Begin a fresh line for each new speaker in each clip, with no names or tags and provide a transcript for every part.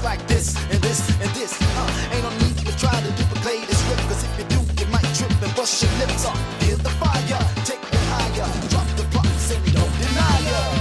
goes like this and this and this. Ain't no need to try to duplicate this rip, cause if you do, you might trip and bust your lips off. Feel the fire, take it higher, drop the blocks and don't deny ya.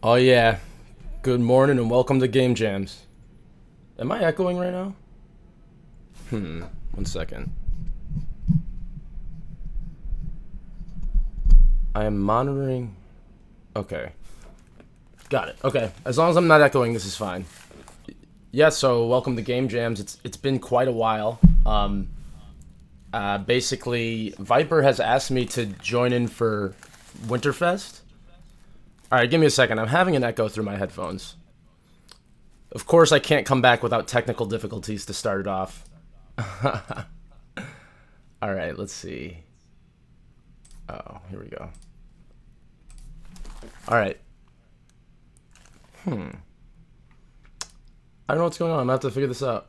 Oh yeah, good morning and welcome to Game Jams. Am I echoing right now? 1 second. I am monitoring. Okay. Got it. Okay. As long as I'm not echoing, this is fine. Yeah, so welcome to Game Jams. It's been quite a while. Basically, Viper has asked me to join in for Winterfest? Alright, give me a second. I'm having an echo through my headphones. Of course, I can't come back without technical difficulties to start it off. Alright, let's see. Oh, here we go. Alright. I don't know what's going on. I'm going to have to figure this out.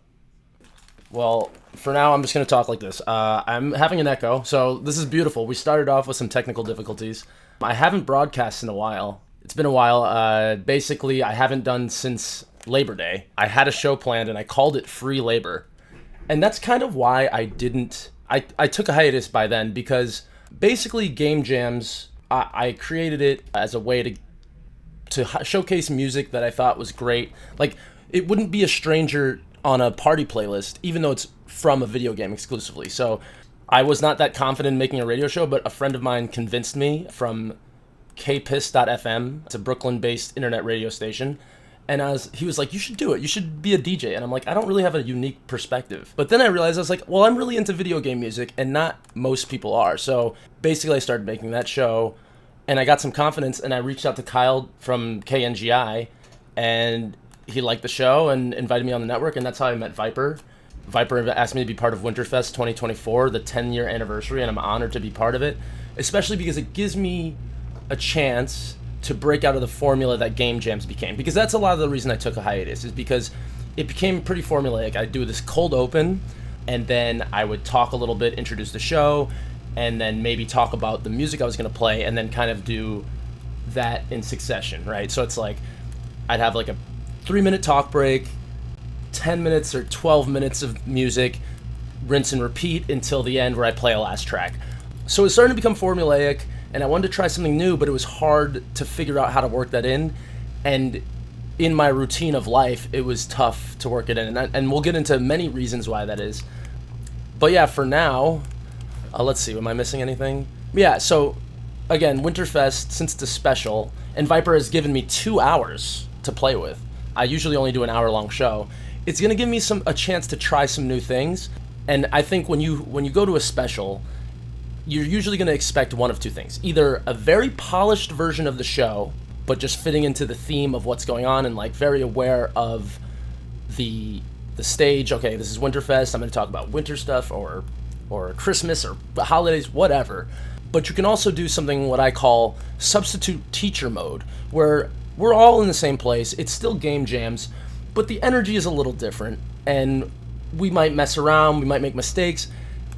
Well, for now, I'm just going to talk like this. I'm having an echo, so this is beautiful. We started off with some technical difficulties. I haven't broadcast in a while. It's been a while. Basically, I haven't done since Labor Day. I had a show planned, and I called it Free Labor. And that's kind of why I didn't... I took a hiatus by then, because basically Game Jams, I created it as a way to showcase music that I thought was great. Like, it wouldn't be a stranger on a party playlist, even though it's from a video game exclusively. So I was not that confident in making a radio show, but a friend of mine convinced me from kpiss.fm. It's a Brooklyn-based internet radio station. And he was like, you should do it. You should be a DJ. And I'm like, I don't really have a unique perspective. But then I realized, I was like, well, I'm really into video game music, and not most people are. So basically I started making that show, and I got some confidence, and I reached out to Kyle from KNGI, and he liked the show and invited me on the network, and that's how I met Viper. Viper asked me to be part of Winterfest 2024, the 10-year anniversary, and I'm honored to be part of it, especially because it gives me a chance to break out of the formula that Game Jams became. Because that's a lot of the reason I took a hiatus, is because it became pretty formulaic. I'd do this cold open, and then I would talk a little bit, introduce the show, and then maybe talk about the music I was going to play, and then kind of do that in succession, right? So it's like, I'd have like a 3-minute talk break, 10 minutes or 12 minutes of music, rinse and repeat until the end where I play a last track. So it's starting to become formulaic, and I wanted to try something new, but it was hard to figure out how to work that in. And in my routine of life, it was tough to work it in. And we'll get into many reasons why that is. But yeah, for now, let's see, am I missing anything? Yeah, so again, Winterfest, since it's a special, and Viper has given me 2 hours to play with. I usually only do an hour-long show. It's going to give me a chance to try some new things. And I think when you go to a special, you're usually going to expect one of two things. Either a very polished version of the show, but just fitting into the theme of what's going on and like very aware of the stage. Okay, this is Winterfest. I'm going to talk about winter stuff or Christmas or holidays, whatever. But you can also do something what I call substitute teacher mode, where we're all in the same place. It's still Game Jams, but the energy is a little different, and we might mess around, we might make mistakes,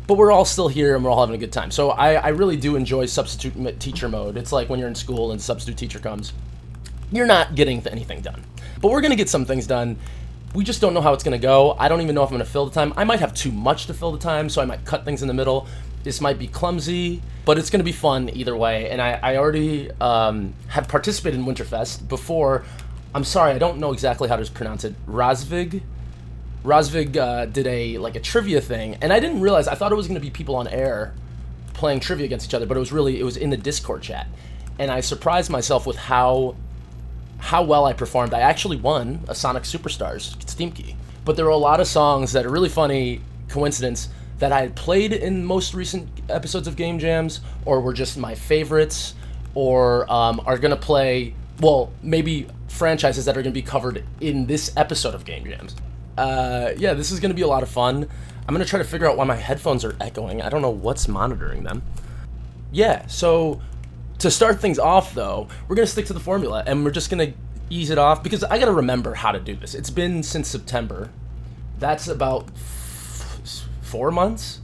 but we're all still here and we're all having a good time. So I really do enjoy substitute teacher mode. It's like when you're in school and substitute teacher comes, you're not getting anything done. But we're going to get some things done. We just don't know how it's going to go. I don't even know if I'm going to fill the time. I might have too much to fill the time, so I might cut things in the middle. This might be clumsy, but it's going to be fun either way. And I already have participated in Winterfest before. I'm sorry, I don't know exactly how to pronounce it. Razvig did a trivia thing, and I didn't realize. I thought it was going to be people on air playing trivia against each other, but it was in the Discord chat, and I surprised myself with how well I performed. I actually won a Sonic Superstars Steam key, but there were a lot of songs that are really funny coincidence that I had played in most recent episodes of Game Jams, or were just my favorites, or are going to play, well, maybe franchises that are going to be covered in this episode of Game Jams. Yeah, this is going to be a lot of fun. I'm going to try to figure out why my headphones are echoing. I don't know what's monitoring them. Yeah, so to start things off, though, we're going to stick to the formula, and we're just going to ease it off, because I got to remember how to do this. It's been since September. That's about 4 months?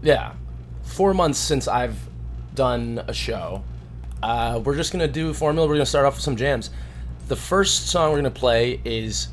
Yeah, 4 months since I've done a show. We're just going to do a formula. We're going to start off with some jams. The first song we're going to play is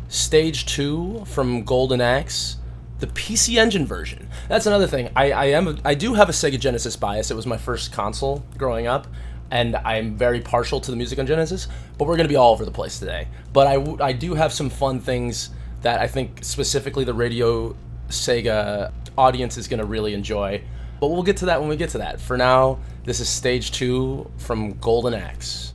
Stage 2 from Golden Axe, the PC Engine version. That's another thing. I do have a Sega Genesis bias. It was my first console growing up, and I'm very partial to the music on Genesis, but we're going to be all over the place today. But I do have some fun things that I think specifically the RadioSEGA audience is going to really enjoy. But we'll get to that when we get to that. For now, this is Stage 2 from Golden Axe.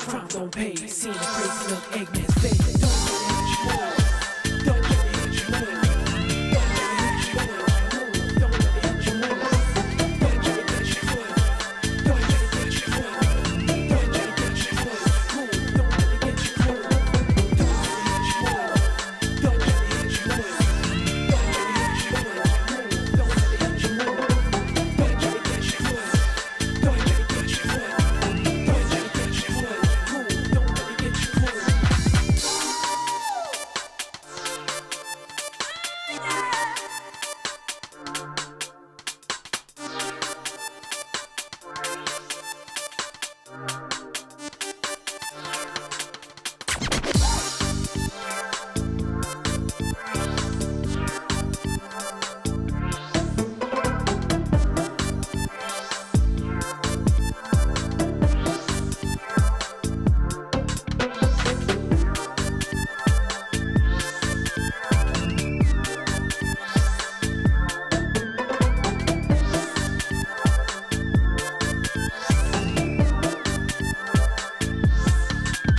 crime don't pay. Seen a crazy look, Eggman's fake. Don't let it hit you more. Don't let it hit you more. Don't let it hit you more. Don't let it hit you more. Don't let it get you more. Don't let it get you more. Don't let it get you more. Don't let it hit you more. Don't let it hit you more. Don't let it hit you more. Don't let it get you more. Don't let it get you more. Don't let it get you more. Don't let it get you more.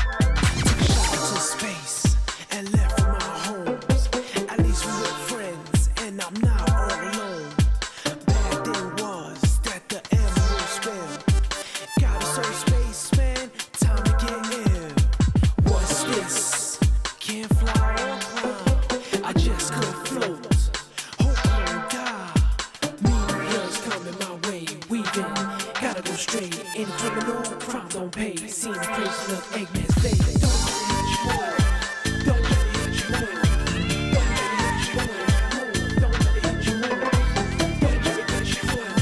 To space and left from our homes. At least we were friends, and I'm not all alone. Bad thing was that the emerald spell got us on space, man. Time to get ill. What's this? Can't fly or climb. I just could float. Hope I don't die. Meteors coming my way, weaving. Gotta go straight. Any criminal crime don't pay. Seen a crazy look, Eggman's fake. Don't let it hit you more. Don't let it hit you more. Don't let it hit you more. Don't let it hit you more.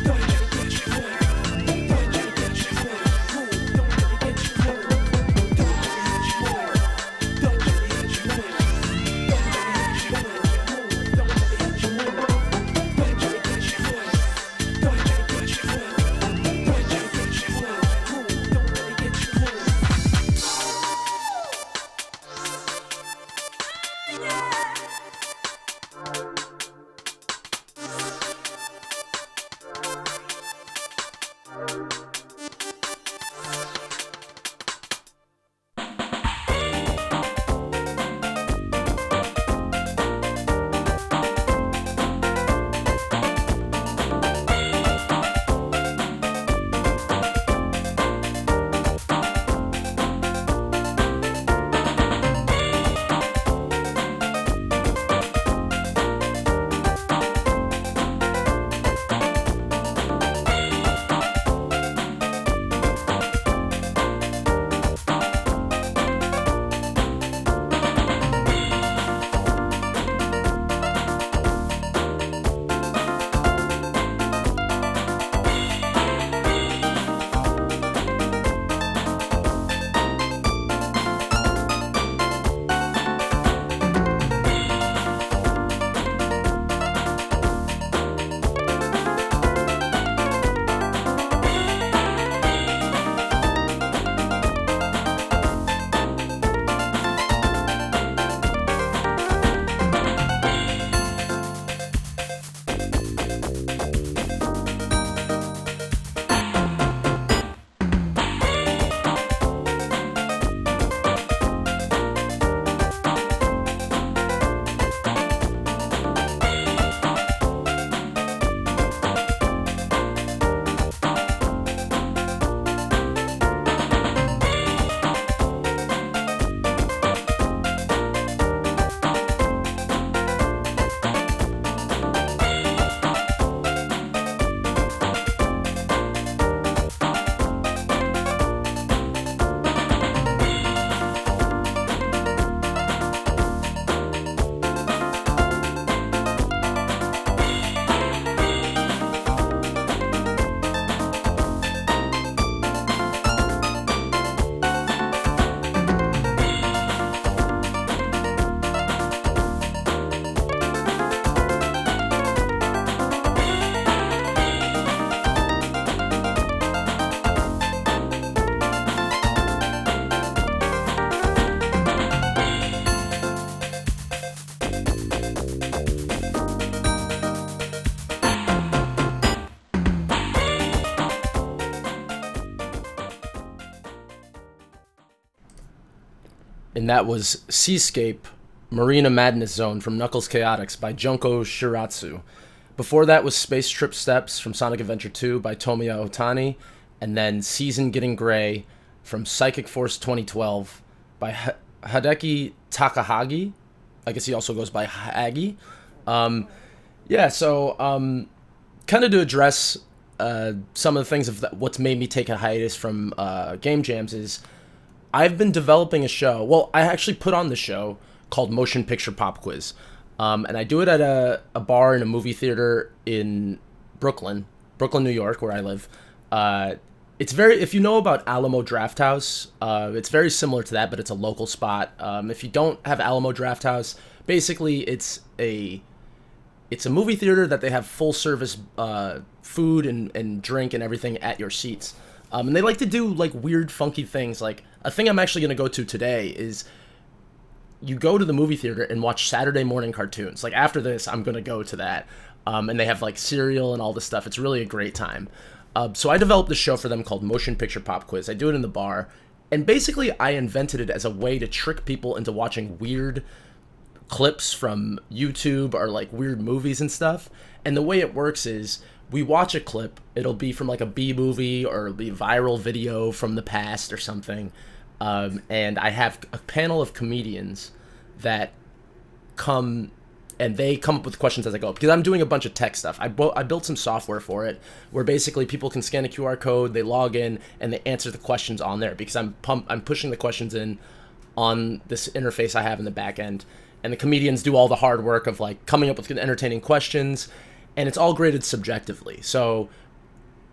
Don't let it get you more. Don't let it get you more. Don't let it get you more. Don't let it get you more. Don't let it hit you more. Don't let it hit you more. Don't let it hit you more. Don't let it hit you more. Don't let it get you more. Don't let it get you more. Don't let it get you more. Don't let it get you more.
and that was Seascape Marina Madness Zone from Knuckles Chaotix by Junko Shiratsu. Before that was Space Trip Steps from Sonic Adventure 2 by Tomoya Otani, and then Season Getting Gray from Psychic Force 2012 by Hideki Takahagi. I guess he also goes by Hagi. Kind of to address some of the things of what's made me take a hiatus from Game Jams is I've been developing a show. Well, I actually put on the show called Motion Picture Pop Quiz. And I do it at a bar in a movie theater in Brooklyn, New York, where I live. It's if you know about Alamo Drafthouse, it's very similar to that, but it's a local spot. If you don't have Alamo Drafthouse, basically it's a movie theater that they have full service food and drink and everything at your seats. And they like to do like weird, funky things. Like a thing I'm actually going to go to today is you go to the movie theater and watch Saturday morning cartoons. Like after this, I'm going to go to that. And they have like cereal and all this stuff. It's really a great time. So I developed a show for them called Motion Picture Pop Quiz. I do it in the bar. And basically I invented it as a way to trick people into watching weird clips from YouTube or like weird movies and stuff. And the way it works is we watch a clip. It'll be from like a B movie or it'll be a viral video from the past or something. And I have a panel of comedians that come and they come up with questions as I go, because I'm doing a bunch of tech stuff. I built some software for it where basically people can scan a QR code, they log in, and they answer the questions on there, because I'm pushing the questions in on this interface I have in the back end. And the comedians do all the hard work of like coming up with entertaining questions, and it's all graded subjectively. So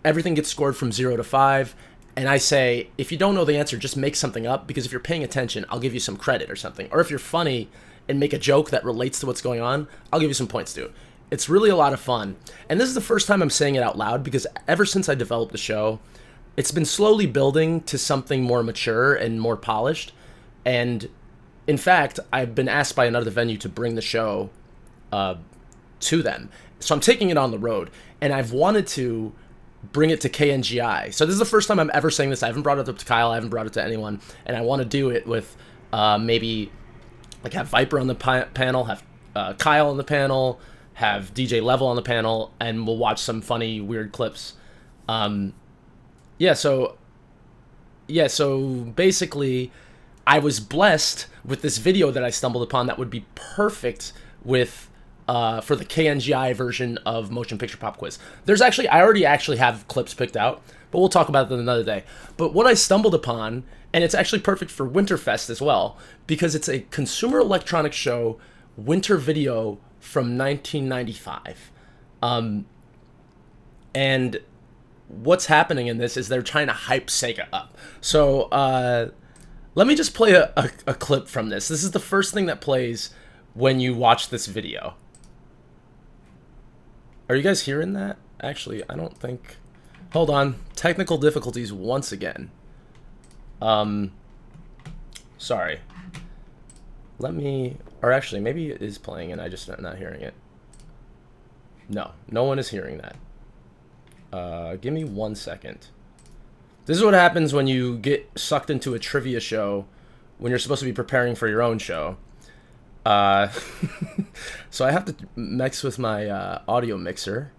everything gets scored from 0 to 5. And I say, if you don't know the answer, just make something up, because if you're paying attention, I'll give you some credit or something. Or if you're funny and make a joke that relates to what's going on, I'll give you some points too. It's really a lot of fun. And this is the first time I'm saying it out loud, because ever since I developed the show, it's been slowly building to something more mature and more polished. And in fact, I've been asked by another venue to bring the show to them. So I'm taking it on the road, and I've wanted to bring it to KNGI. So this is the first time I'm ever saying this. I haven't brought it up to Kyle. I haven't brought it to anyone. And I want to do it with maybe like have Viper on the panel, have Kyle on the panel, have DJ Level on the panel, and we'll watch some funny, weird clips. So basically I was blessed with this video that I stumbled upon that would be perfect with for the KNGI version of Motion Picture Pop Quiz. I already have clips picked out, but we'll talk about them another day. But what I stumbled upon, and it's actually perfect for Winterfest as well, because it's a consumer electronics show winter video from 1995. And what's happening in this is they're trying to hype Sega up. So let me just play a clip from this. This is the first thing that plays when you watch this video. Are you guys hearing that? Actually, I don't think... Hold on. Technical difficulties once again. Sorry. Let me... Or actually, maybe it is playing and I just not hearing it. No one is hearing that. Give me 1 second. This is what happens when you get sucked into a trivia show when you're supposed to be preparing for your own show. So I have to mix with my audio mixer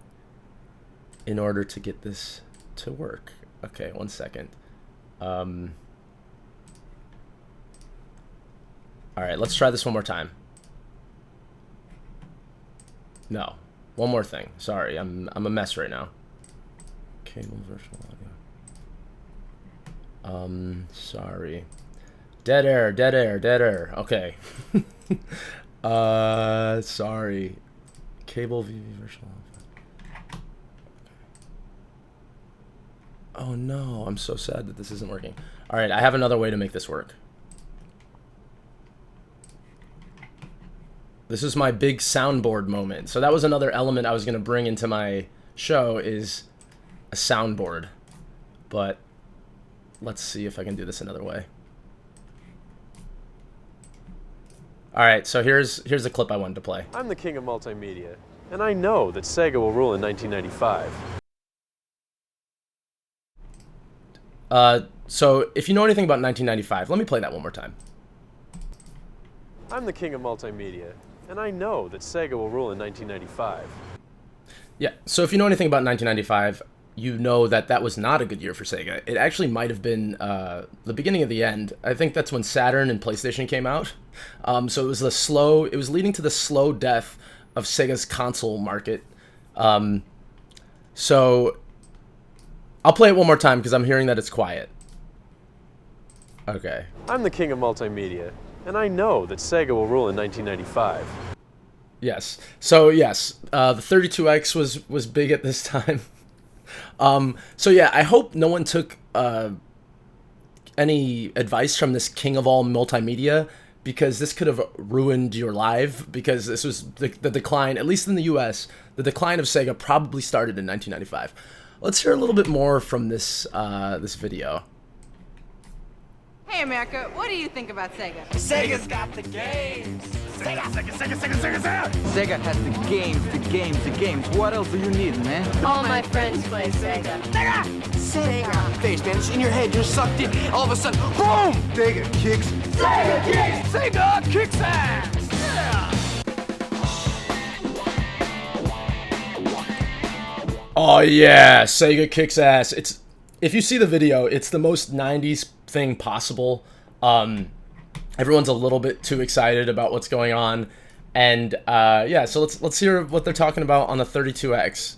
in order to get this to work. Okay, 1 second. Alright, let's try this one more time. No, one more thing. Sorry, I'm a mess right now. Cable virtual audio. Sorry. Dead air. Okay. Sorry. Cable VV virtual. Oh no, I'm so sad that this isn't working. All right, I have another way to make this work. This is my big soundboard moment. So that was another element I was going to bring into my show, is a soundboard. But let's see if I can do this another way. All right, so here's a clip I wanted to play.
I'm the king of multimedia, and I know that Sega will rule in 1995.
So if you know anything about 1995, let me play that one more time.
I'm the king of multimedia, and I know that Sega will rule in 1995.
Yeah, so if you know anything about 1995, you know that that was not a good year for Sega. It actually might have been the beginning of the end. I think that's when Saturn and PlayStation came out. So it was leading to the slow death of Sega's console market. So I'll play it one more time because I'm hearing that it's quiet. Okay.
I'm the king of multimedia, and I know that Sega will rule in 1995.
Yes. So yes, the 32X was big at this time. So yeah, I hope no one took any advice from this King of All Multimedia, because this could have ruined your life, because this was the decline, at least in the US, the decline of Sega probably started in 1995. Let's hear a little bit more from this this video.
Hey America, what do you think about Sega?
Sega's got the games. Sega.
Sega has the games. What else do you need, man?
All my friends play Sega.
Sega. Face, man, it's in your head. You're sucked in. All of a sudden, boom!
Sega kicks.
Sega kicks. Sega kicks ass. Yeah.
Oh yeah, Sega kicks ass. If you see the video, it's the most 90s thing possible. Everyone's a little bit too excited about what's going on, and yeah. So let's hear what they're talking about on the 32X.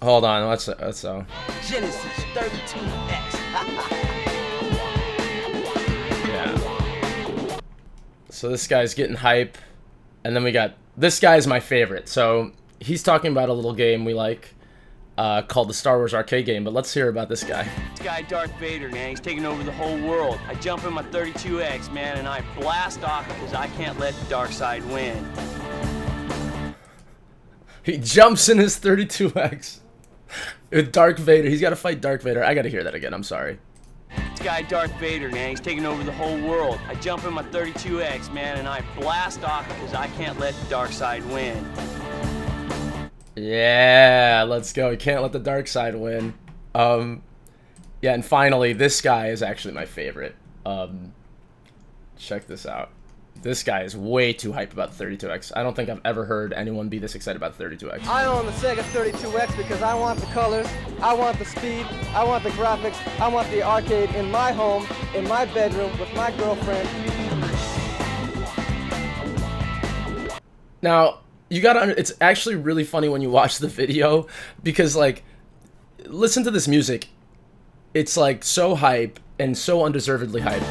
Hold on, let's
Genesis 32X.
yeah. So this guy's getting hype, and then we got this guy's my favorite. So he's talking about a little game we like. Called the Star Wars arcade game, but let's hear about this guy.
This guy Darth Vader, man, he's taking over the whole world. I jump in my 32X, man, and I blast off because I can't let the dark side win.
He jumps in his 32X with Darth Vader. He's got to fight Darth Vader. I got to hear that again. I'm sorry.
This guy Darth Vader, man, he's taking over the whole world. I jump in my 32X, man, and I blast off because I can't let the dark side win.
Yeah, let's go. We can't let the dark side win. Yeah, and finally, this guy is actually my favorite. Check this out. This guy is way too hyped about the 32X. I don't think I've ever heard anyone be this excited about the 32X.
I own the Sega 32X because I want the colors, I want the speed, I want the graphics, I want the arcade in my home, in my bedroom, with my girlfriend.
Now, you gotta, it's actually really funny when you watch the video, because, like, listen to this music. It's, like, so hype, and so undeservedly hype.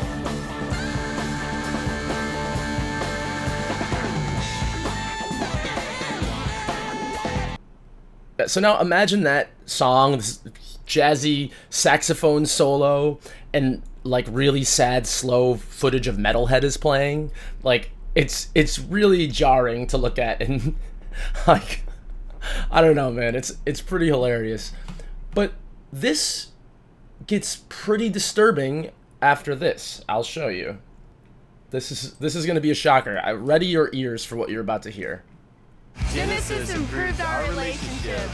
So now imagine that song, this jazzy saxophone solo, and, like, really sad, slow footage of Metalhead is playing. Like, it's really jarring to look at, and like, I don't know, man. It's pretty hilarious, but this gets pretty disturbing after this. I'll show you. This is gonna be a shocker. Ready your ears for what you're about to hear.
Genesis improved our relationship.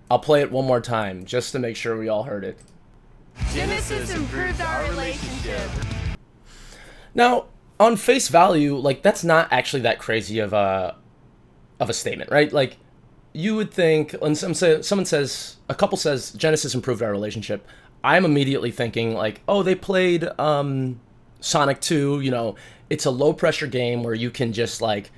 I'll play it one more time just to make sure we all heard it.
Genesis improved our relationship.
Now, on face value, like, that's not actually that crazy of a statement, right? Like, you would think, when someone says, a couple says, Genesis improved our relationship, I'm immediately thinking, like, oh, they played Sonic 2, you know, it's a low-pressure game where you can just, like,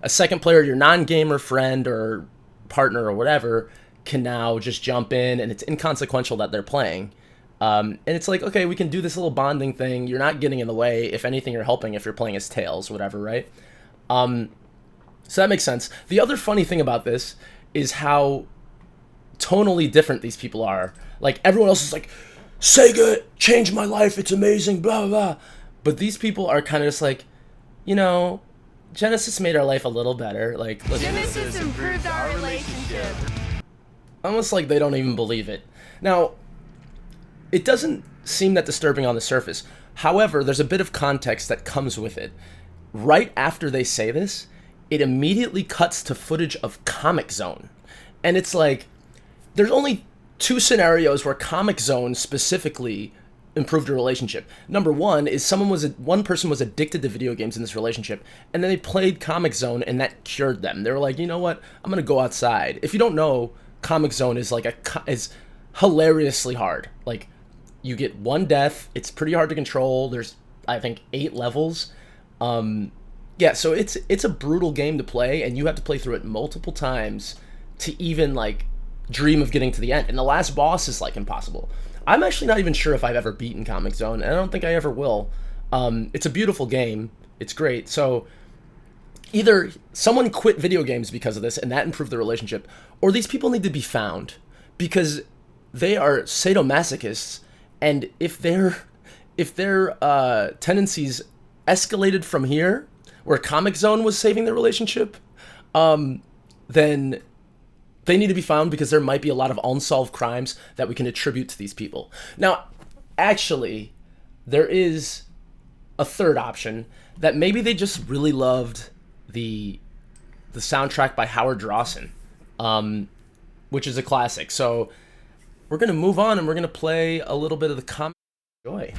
a second player, your non-gamer friend or partner or whatever, can now just jump in, and it's inconsequential that they're playing. And it's like, okay, we can do this little bonding thing. You're not getting in the way. If anything, you're helping if you're playing as Tails, whatever, right? So that makes sense. The other funny thing about this is how tonally different these people are. Like, everyone else is like, Sega changed my life, it's amazing, blah, blah, blah. But these people are kind of just like, you know, Genesis made our life a little better. Like,
Genesis improved our relationship.
Almost like they don't even believe it. Now, it doesn't seem that disturbing on the surface. However, there's a bit of context that comes with it. Right after they say this, it immediately cuts to footage of Comic Zone. And it's like, there's only two scenarios where Comic Zone specifically improved a relationship. Number one is one person was addicted to video games in this relationship, and then they played Comic Zone, and that cured them. They were like, you know what? I'm gonna go outside. If you don't know, Comic Zone is is hilariously hard. Like, you get one death. It's pretty hard to control. There's, I think, 8 levels. Yeah, so it's a brutal game to play, and you have to play through it multiple times to even like dream of getting to the end. And the last boss is like impossible. I'm actually not even sure if I've ever beaten Comic Zone, and I don't think I ever will. It's a beautiful game. It's great. So either someone quit video games because of this, and that improved the relationship, or these people need to be found because they are sadomasochists, and if their tendencies escalated from here, where Comic Zone was saving the relationship, then they need to be found because there might be a lot of unsolved crimes that we can attribute to these people. Now, actually, there is a third option that maybe they just really loved the soundtrack by Howard Drawson, which is a classic. So we're going to move on, and we're going to play a little bit of the Comic Joy.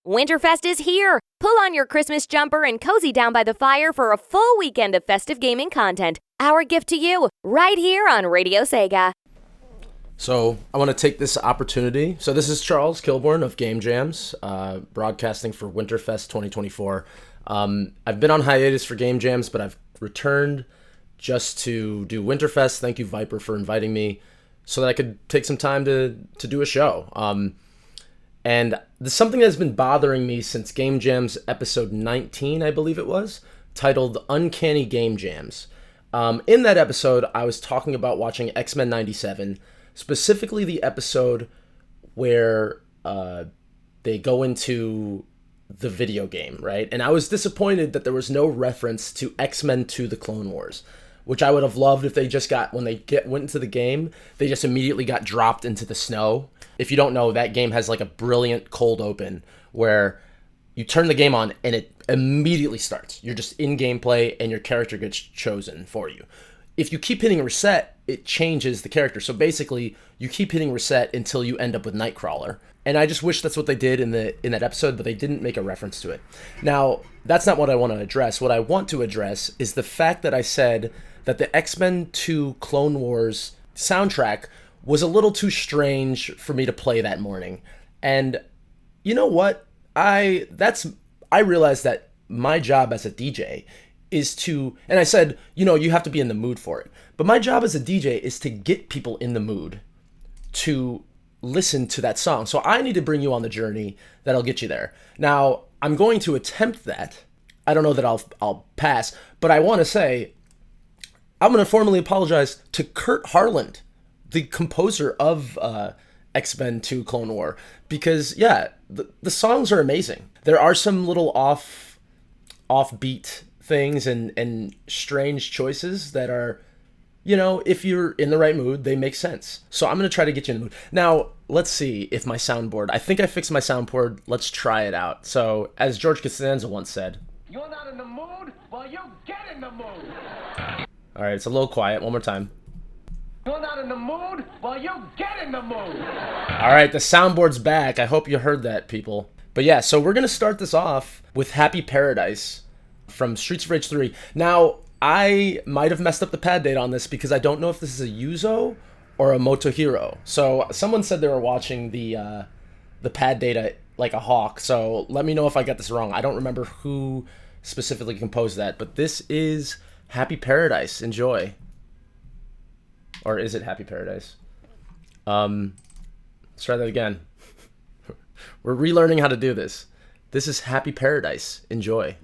Winterfest is here! Pull on your Christmas jumper and cozy down by the fire for a full weekend of festive gaming content. Our gift to you, right here on Radio Sega.
So I want to take this opportunity. So this is Charles Kilborn of Game Jams, broadcasting for Winterfest 2024. I've been on hiatus for Game Jams, but I've returned just to do Winterfest. Thank you, Viper, for inviting me so that I could take some time to do a show. And there's something that's been bothering me since Game Jams episode 19, I believe it was, titled Uncanny Game Jams. In that episode, I was talking about watching X-Men 97, specifically the episode where they go into the video game, right? And I was disappointed that there was no reference to X-Men 2: The Clone Wars, which I would have loved if they just got, when they went into the game, they just immediately got dropped into the snow. If you don't know, that game has like a brilliant cold open where you turn the game on and it immediately starts. You're just in gameplay and your character gets chosen for you. If you keep hitting reset, it changes the character. So basically, you keep hitting reset until you end up with Nightcrawler. And I just wish that's what they did in that episode, but they didn't make a reference to it. Now, that's not what I want to address. What I want to address is the fact that I said that the X-Men 2 Clone Wars soundtrack was a little too strange for me to play that morning. And you know what? I realized that my job as a DJ is to, and I said, you have to be in the mood for it. But my job as a DJ is to get people in the mood to listen to that song. So I need to bring you on the journey that'll get you there. Now, I'm going to attempt that. I don't know that I'll pass, but I want to say, I'm going to formally apologize to Kurt Harland, the composer of X-Men 2 Clone War, because the songs are amazing. There are some little offbeat things and strange choices that are, if you're in the right mood, they make sense. So I'm going to try to get you in the mood. Now, let's see if my soundboard, I think I fixed my soundboard. Let's try it out. So as George Costanza once said,
You're not in the mood? Well, you get in the mood.
All right, it's a little quiet. One more time.
You're not in the mood? Well, you get in the mood.
All right, the soundboard's back. I hope you heard that, people. But yeah, so we're going to start this off with Happy Paradise from Streets of Rage 3. Now, I might have messed up the pad date on this because I don't know if this is a Yuzo or a Motohiro. So someone said they were watching the pad data like a hawk. So let me know if I got this wrong. I don't remember who specifically composed that, but this is Happy Paradise. Enjoy. Or is it Happy Paradise? Let's try that again. We're relearning how to do this. This is Happy Paradise. Enjoy.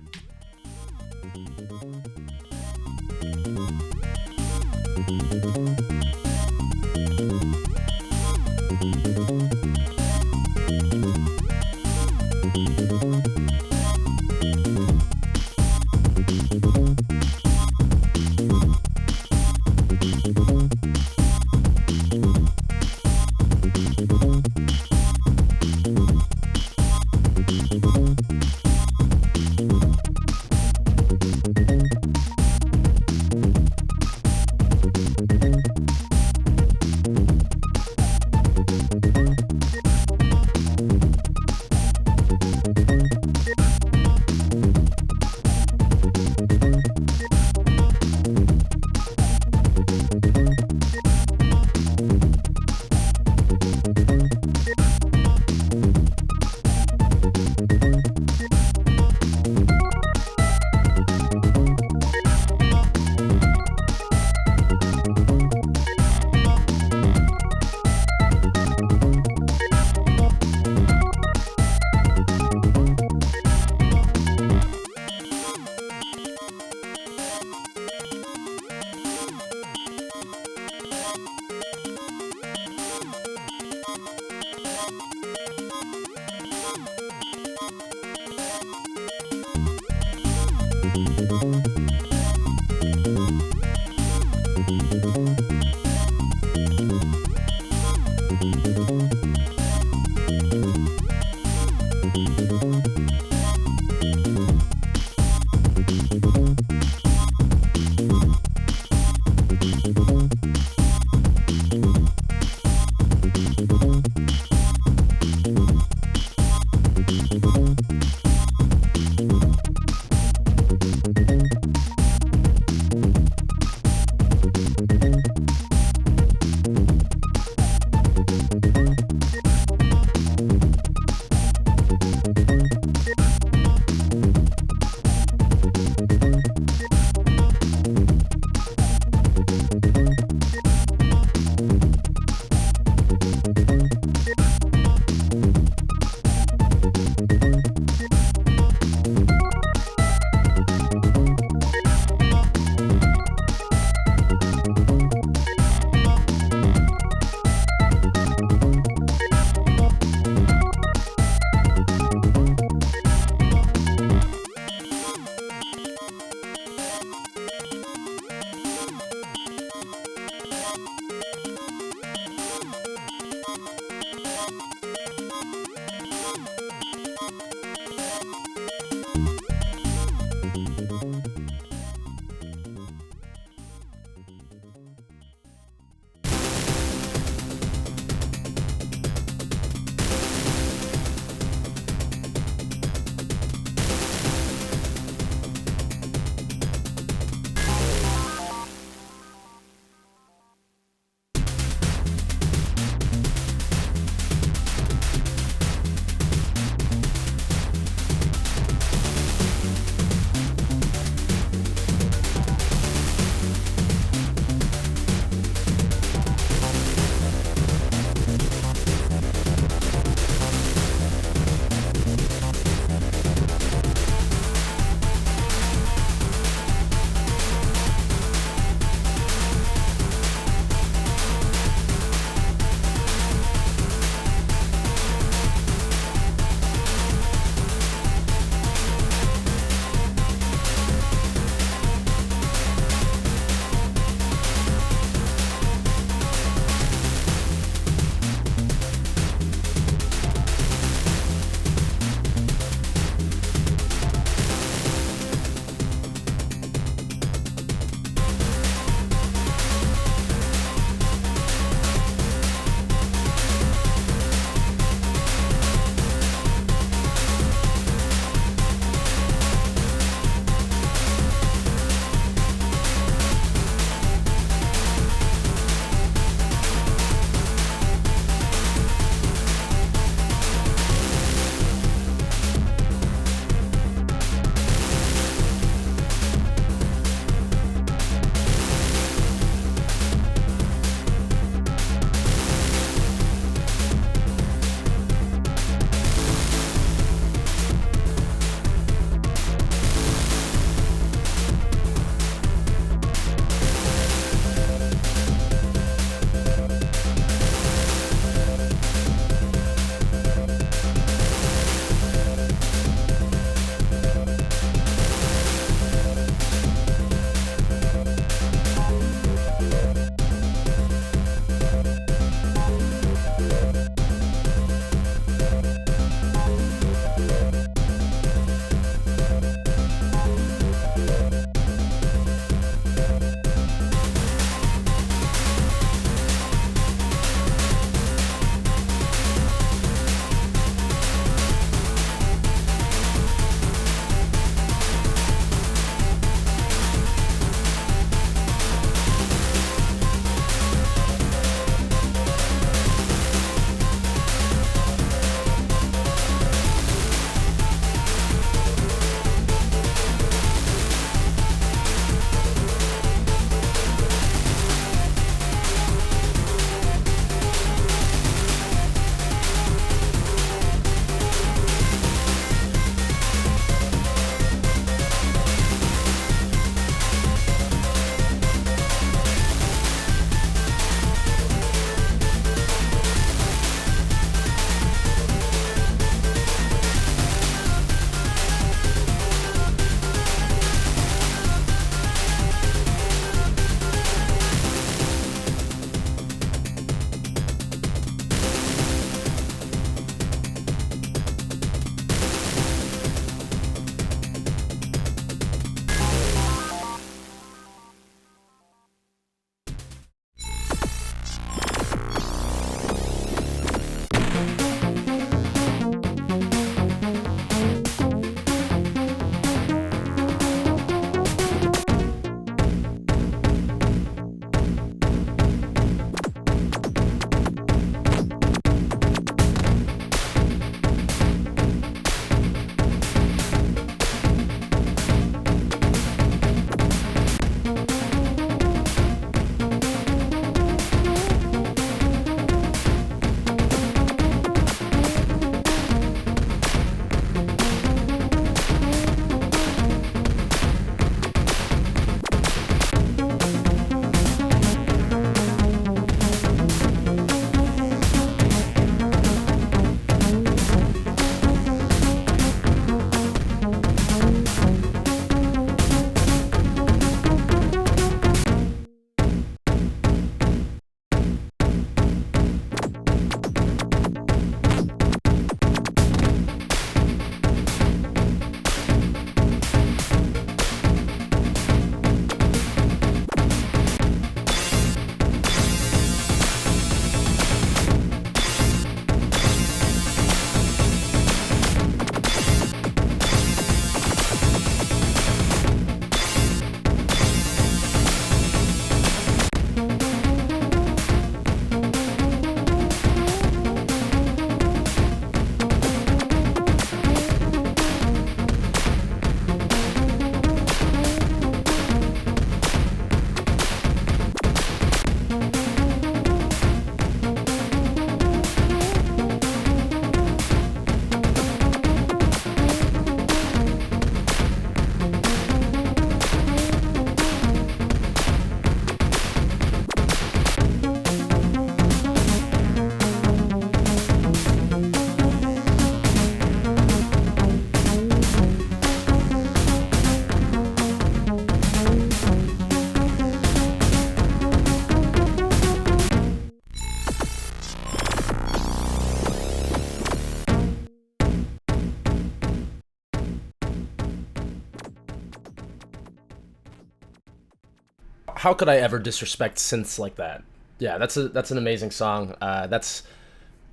how could I ever disrespect synths like that? Yeah, that's an amazing song. That's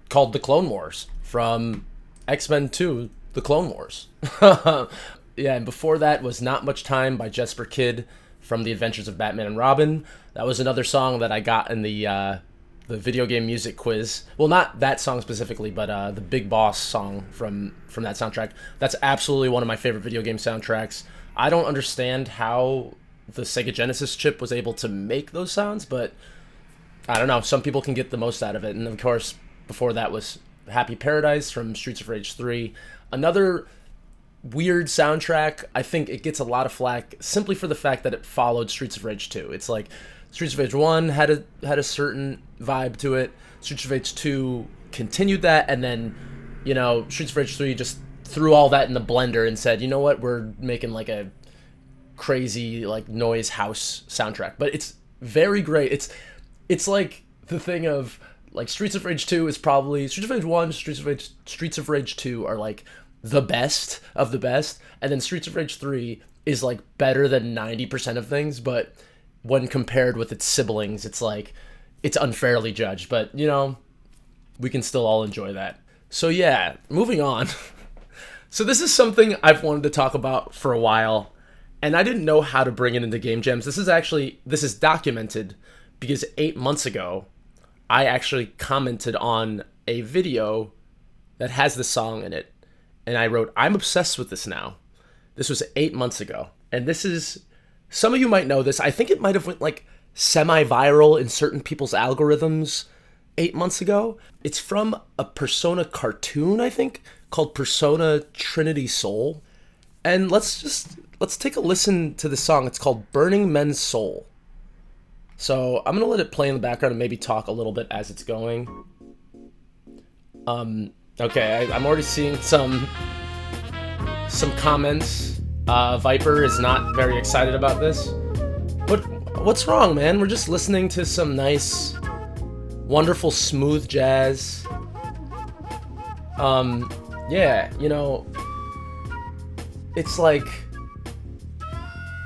called The Clone Wars from X-Men 2, The Clone Wars. Yeah, and before that was Not Much Time by Jesper Kidd from The Adventures of Batman and Robin. That was another song that I got in the video game music quiz. Well, not that song specifically, but the Big Boss song from that soundtrack. That's absolutely one of my favorite video game soundtracks. I don't understand how the Sega Genesis chip was able to make those sounds, but I don't know. Some people can get the most out of it. And of course, before that was Happy Paradise from Streets of Rage 3. Another weird soundtrack. I think it gets a lot of flack simply for the fact that it followed Streets of Rage 2. It's like Streets of Rage 1 had a certain vibe to it. Streets of Rage 2 continued that, and then, you know, Streets of Rage 3 just threw all that in the blender and said, you know what, we're making like a crazy like noise house soundtrack. But it's very great. It's like the thing of like Streets of Rage 2 is probably Streets of Rage 1, Streets of Rage 2 are like the best of the best, and then Streets of Rage 3 is like better than 90% of things, but when compared with its siblings, it's like it's unfairly judged, but you know, we can still all enjoy that. So yeah, moving on. So this is something I've wanted to talk about for a while, and I didn't know how to bring it into Game Jams. This is documented because 8 months ago, I actually commented on a video that has this song in it, and I wrote, I'm obsessed with this now. This was 8 months ago, and this is, some of you might know this, I think it might have went like semi-viral in certain people's algorithms 8 months ago. It's from a Persona cartoon, I think, called Persona Trinity Soul. And let's take a listen to the song. It's called Burning Men's Soul. So I'm going to let it play in the background and maybe talk a little bit as it's going. Okay, I'm already seeing some comments. Viper is not very excited about this. But what's wrong, man? We're just listening to some nice, wonderful, smooth jazz. Yeah, you know, it's like,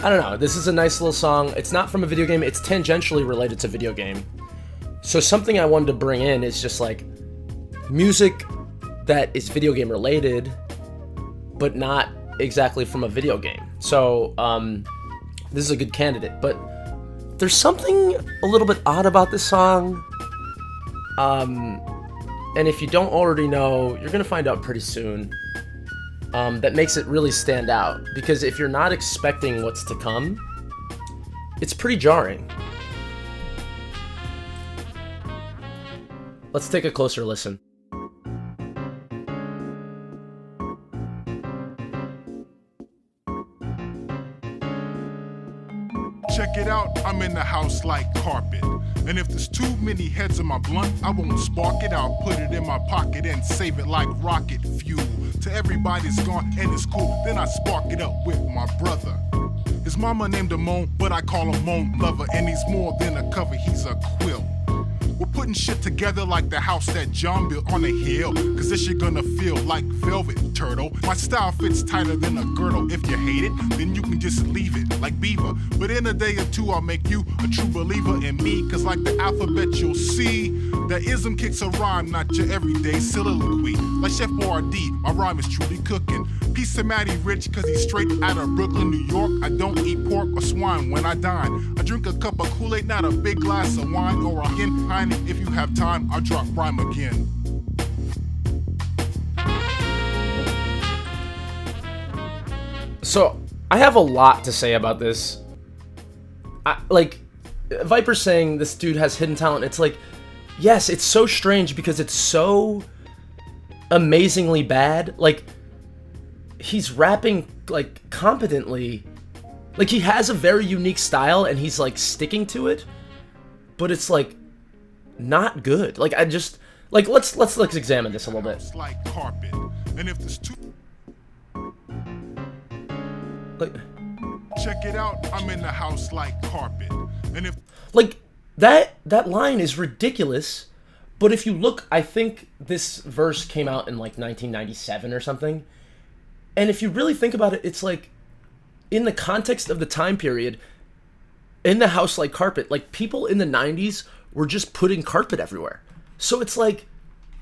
I don't know, this is a nice little song. It's not from a video game, it's tangentially related to video game. So something I wanted to bring in is just like music that is video game related, but not exactly from a video game. So, this is a good candidate, but there's something a little bit odd about this song. And if you don't already know, you're gonna find out pretty soon. That makes it really stand out, because if you're not expecting what's to come, it's pretty jarring. Let's take a closer listen.
Check it out, I'm in the house like carpet. And if there's too many heads in my blunt, I won't spark it. I'll put it in my pocket and save it like rocket fuel. Till everybody's gone and it's cool, then I spark it up with my brother. His mama named him Moan, but I call him Moan Lover. And he's more than a cover, he's a quilt. We're putting shit together like the house that John built on a hill. Cause this shit gonna feel like velvet, turtle. My style fits tighter than a girdle. If you hate it, then you can just leave it like Beaver. But in a day or two, I'll make you a true believer in me. Cause like the alphabet, you'll see that ism kicks a rhyme, not your everyday soliloquy. Like Chef Boyardee, my rhyme is truly cooking. Peace to Matty Rich, cause he's straight out of Brooklyn, New York. I don't eat pork or swine when I dine. I drink a cup of Kool-Aid, not a big glass of wine or a Heineken. If you have time, I'll drop rhyme again.
So, I have a lot to say about this. Like, Viper's saying this dude has hidden talent. It's like, yes, it's so strange because it's so amazingly bad. Like, he's rapping, like, competently. Like, he has a very unique style and he's, like, sticking to it. But it's, like, not good. Like, I just, like, let's examine this a little bit.
Like carpet. And if there's two,
like,
check it out, I'm in the house like carpet. And if,
like, that line is ridiculous, but if you look, I think this verse came out in like 1997 or something, and if you really think about it, it's like, in the context of the time period, in the house like carpet. Like, people in the 90s were just putting carpet everywhere. So it's like,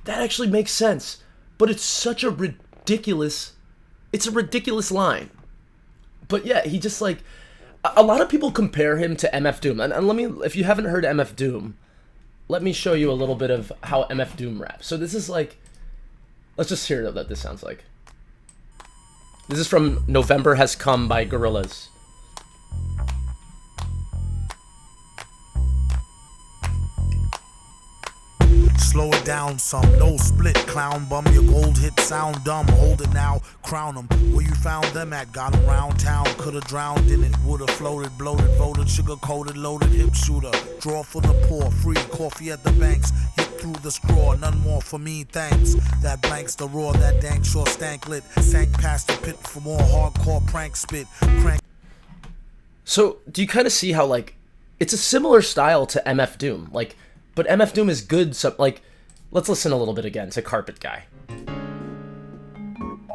that actually makes sense. But it's such a ridiculous line. But yeah, he just like, a lot of people compare him to MF Doom. And let me, if you haven't heard MF Doom, let me show you a little bit of how MF Doom raps. So this is like, let's just hear what this sounds like. This is from November Has Come by Gorillaz.
Slow it down some, no split, clown bum, your gold hit sound dumb, hold it now, crown them, where you found them at, got them round town, could've drowned in it, would've floated, bloated, voted, sugar-coated, loaded, hip shooter, draw for the poor, free, coffee at the banks, hit through the straw, none more for me, thanks, that blanks the roar, that dank sure stank lit, sank past the pit for more hardcore prank spit, crank.
So, do you kind of see how, like, it's a similar style to MF Doom, like, but MF Doom is good, so, like, let's listen a little bit again to Carpet Guy.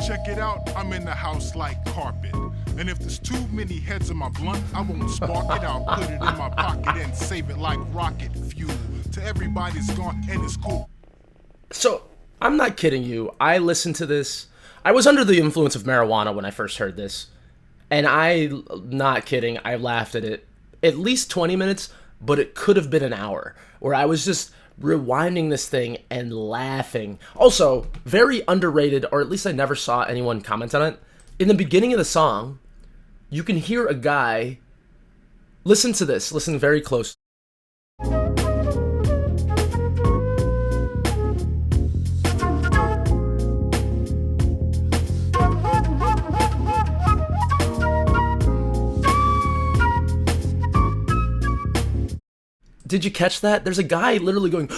Check it out, I'm in the house like carpet. And if there's too many heads in my blunt, I won't spark it out, put it in my pocket and save it like rocket fuel. To everybody's gone and it's cool.
So, I'm not kidding you. I listened to this. I was under the influence of marijuana when I first heard this. And not kidding, I laughed at it at least 20 minutes, but it could have been an hour, where I was just rewinding this thing and laughing. Also, very underrated, or at least I never saw anyone comment on it. In the beginning of the song, you can hear a guy, listen to this, listen very close. Did you catch that? There's a guy literally going,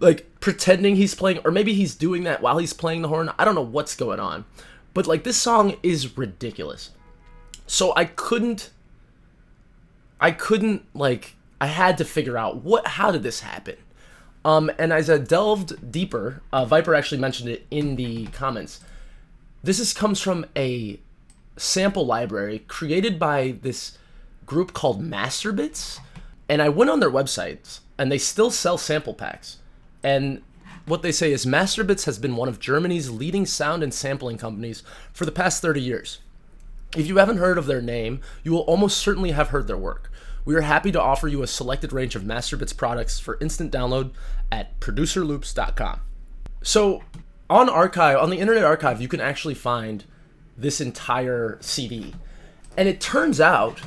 like, pretending he's playing, or maybe he's doing that while he's playing the horn. I don't know what's going on. But, like, this song is ridiculous. So I couldn't, like, I had to figure out, how did this happen? And as I delved deeper, Viper actually mentioned it in the comments. Comes from a sample library created by this group called Masterbits. And I went on their websites, and they still sell sample packs. And what they say is Masterbits has been one of Germany's leading sound and sampling companies for the past 30 years. If you haven't heard of their name, you will almost certainly have heard their work. We are happy to offer you a selected range of Masterbits products for instant download at producerloops.com. So on the Internet Archive, you can actually find this entire CD. And it turns out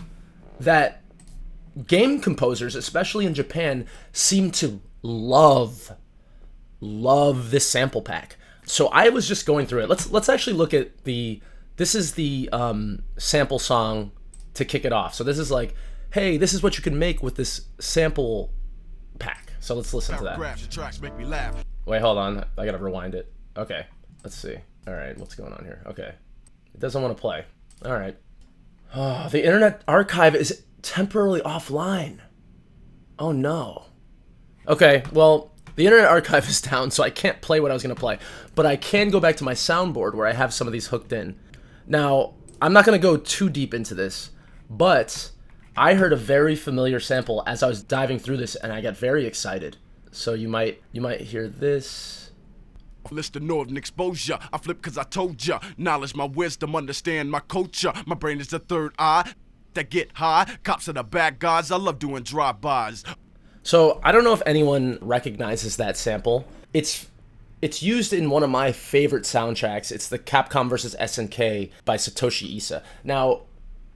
that game composers, especially in Japan, seem to love this sample pack. So I was just going through it. Let's actually look at this is the sample song to kick it off. So this is like, hey, this is what you can make with this sample pack. So let's listen to that. Wait, hold on. I gotta rewind it. Okay, let's see. All right, what's going on here? Okay, it doesn't want to play. All right. Oh, the Internet Archive is temporarily offline. Oh no. Okay, well, the Internet Archive is down, so I can't play what I was going to play. But I can go back to my soundboard where I have some of these hooked in. Now, I'm not going to go too deep into this, but I heard a very familiar sample as I was diving through this, and I got very excited. So you might hear this.
List of northern exposure. I flip cause I told ya. Knowledge, my wisdom, understand my culture. My brain is the third eye that get high. Cops are the bad guys. I love doing drive-bys.
So I don't know if anyone recognizes that sample. It's used in one of my favorite soundtracks. It's the Capcom vs. SNK by Satoshi Isa. Now,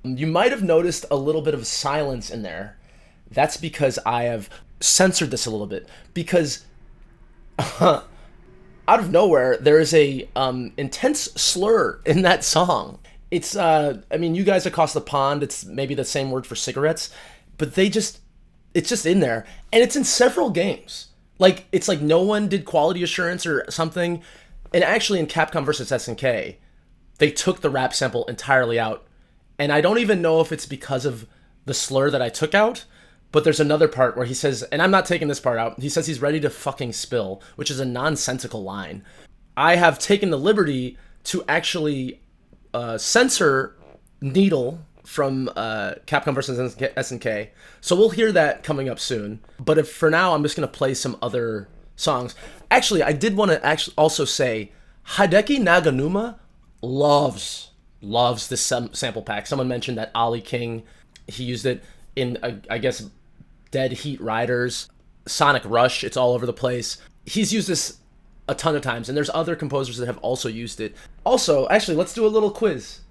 you might have noticed a little bit of silence in there. That's because I have censored this a little bit. Because out of nowhere, there is a intense slur in that song. It's, I mean, you guys across the pond, it's maybe the same word for cigarettes, but it's just in there, and it's in several games. Like, it's like no one did quality assurance or something, and actually in Capcom vs. SNK, they took the rap sample entirely out, and I don't even know if it's because of the slur that I took out, but there's another part where he says, and I'm not taking this part out, he says he's ready to fucking spill, which is a nonsensical line. I have taken the liberty to actually censor Needle from Capcom vs. SNK. So we'll hear that coming up soon. But for now, I'm just going to play some other songs. Actually, I did want to also say, Hideki Naganuma loves this sample pack. Someone mentioned that Ollie King, he used it in, I guess, Dead Heat Riders, Sonic Rush, it's all over the place. He's used this a ton of times, and there's other composers that have also used it. Also, actually, let's do a little quiz.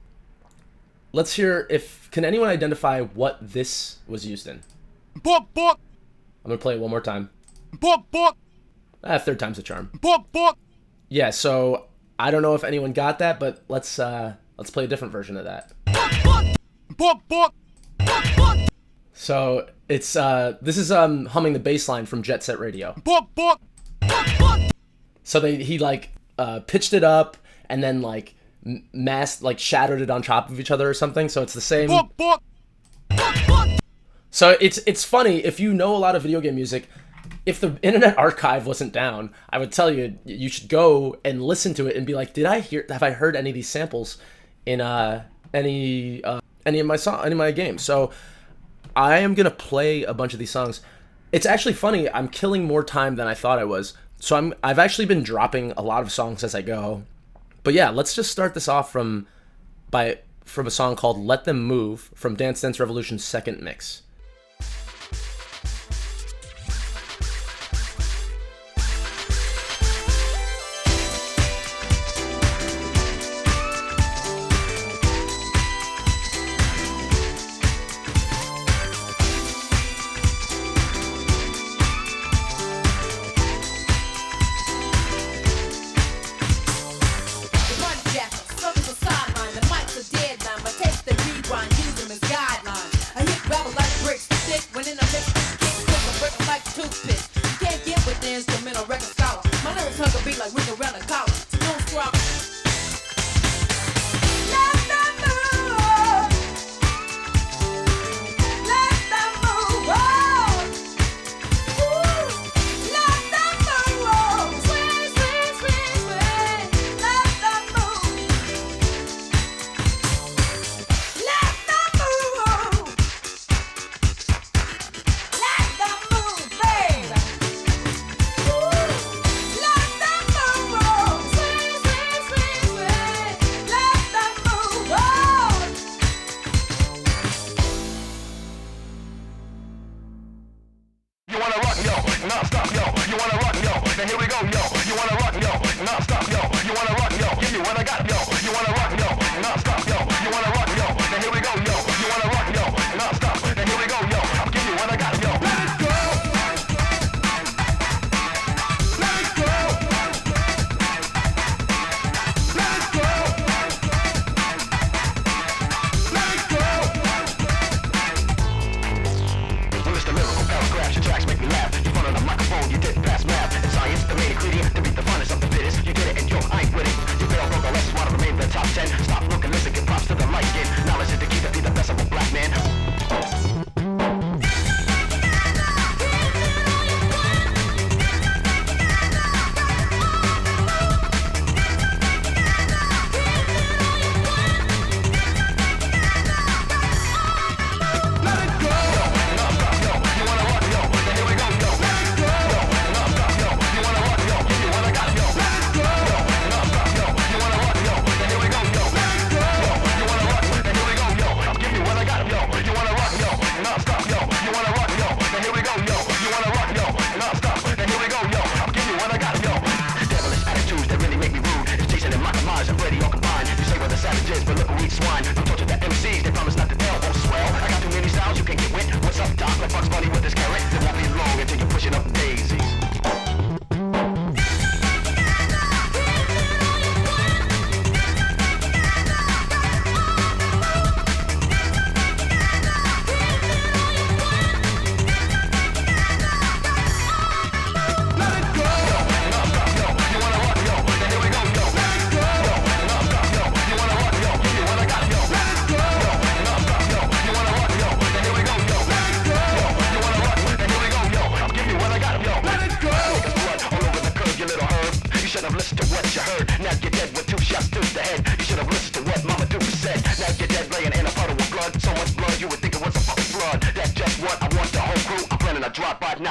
Let's hear can anyone identify what this was used in? I'm gonna play it one more time. Third time's a charm. Yeah, so I don't know if anyone got that, but let's play a different version of that. So it's this is humming the bass line from Jet Set Radio. So he like pitched it up and then like shattered it on top of each other or something. So it's the same. So it's funny if you know a lot of video game music. If the Internet Archive wasn't down, I would tell you should go and listen to it and be like, have I heard any of these samples in any of my games? So I am gonna play a bunch of these songs. It's actually funny. I'm killing more time than I thought I was. So I've actually been dropping a lot of songs as I go. But yeah, let's just start this off from a song called "Let Them Move" from Dance Dance Revolution's second mix.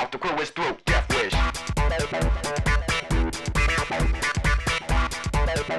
off, the crew is through. Death wish. Let it go. Let it go.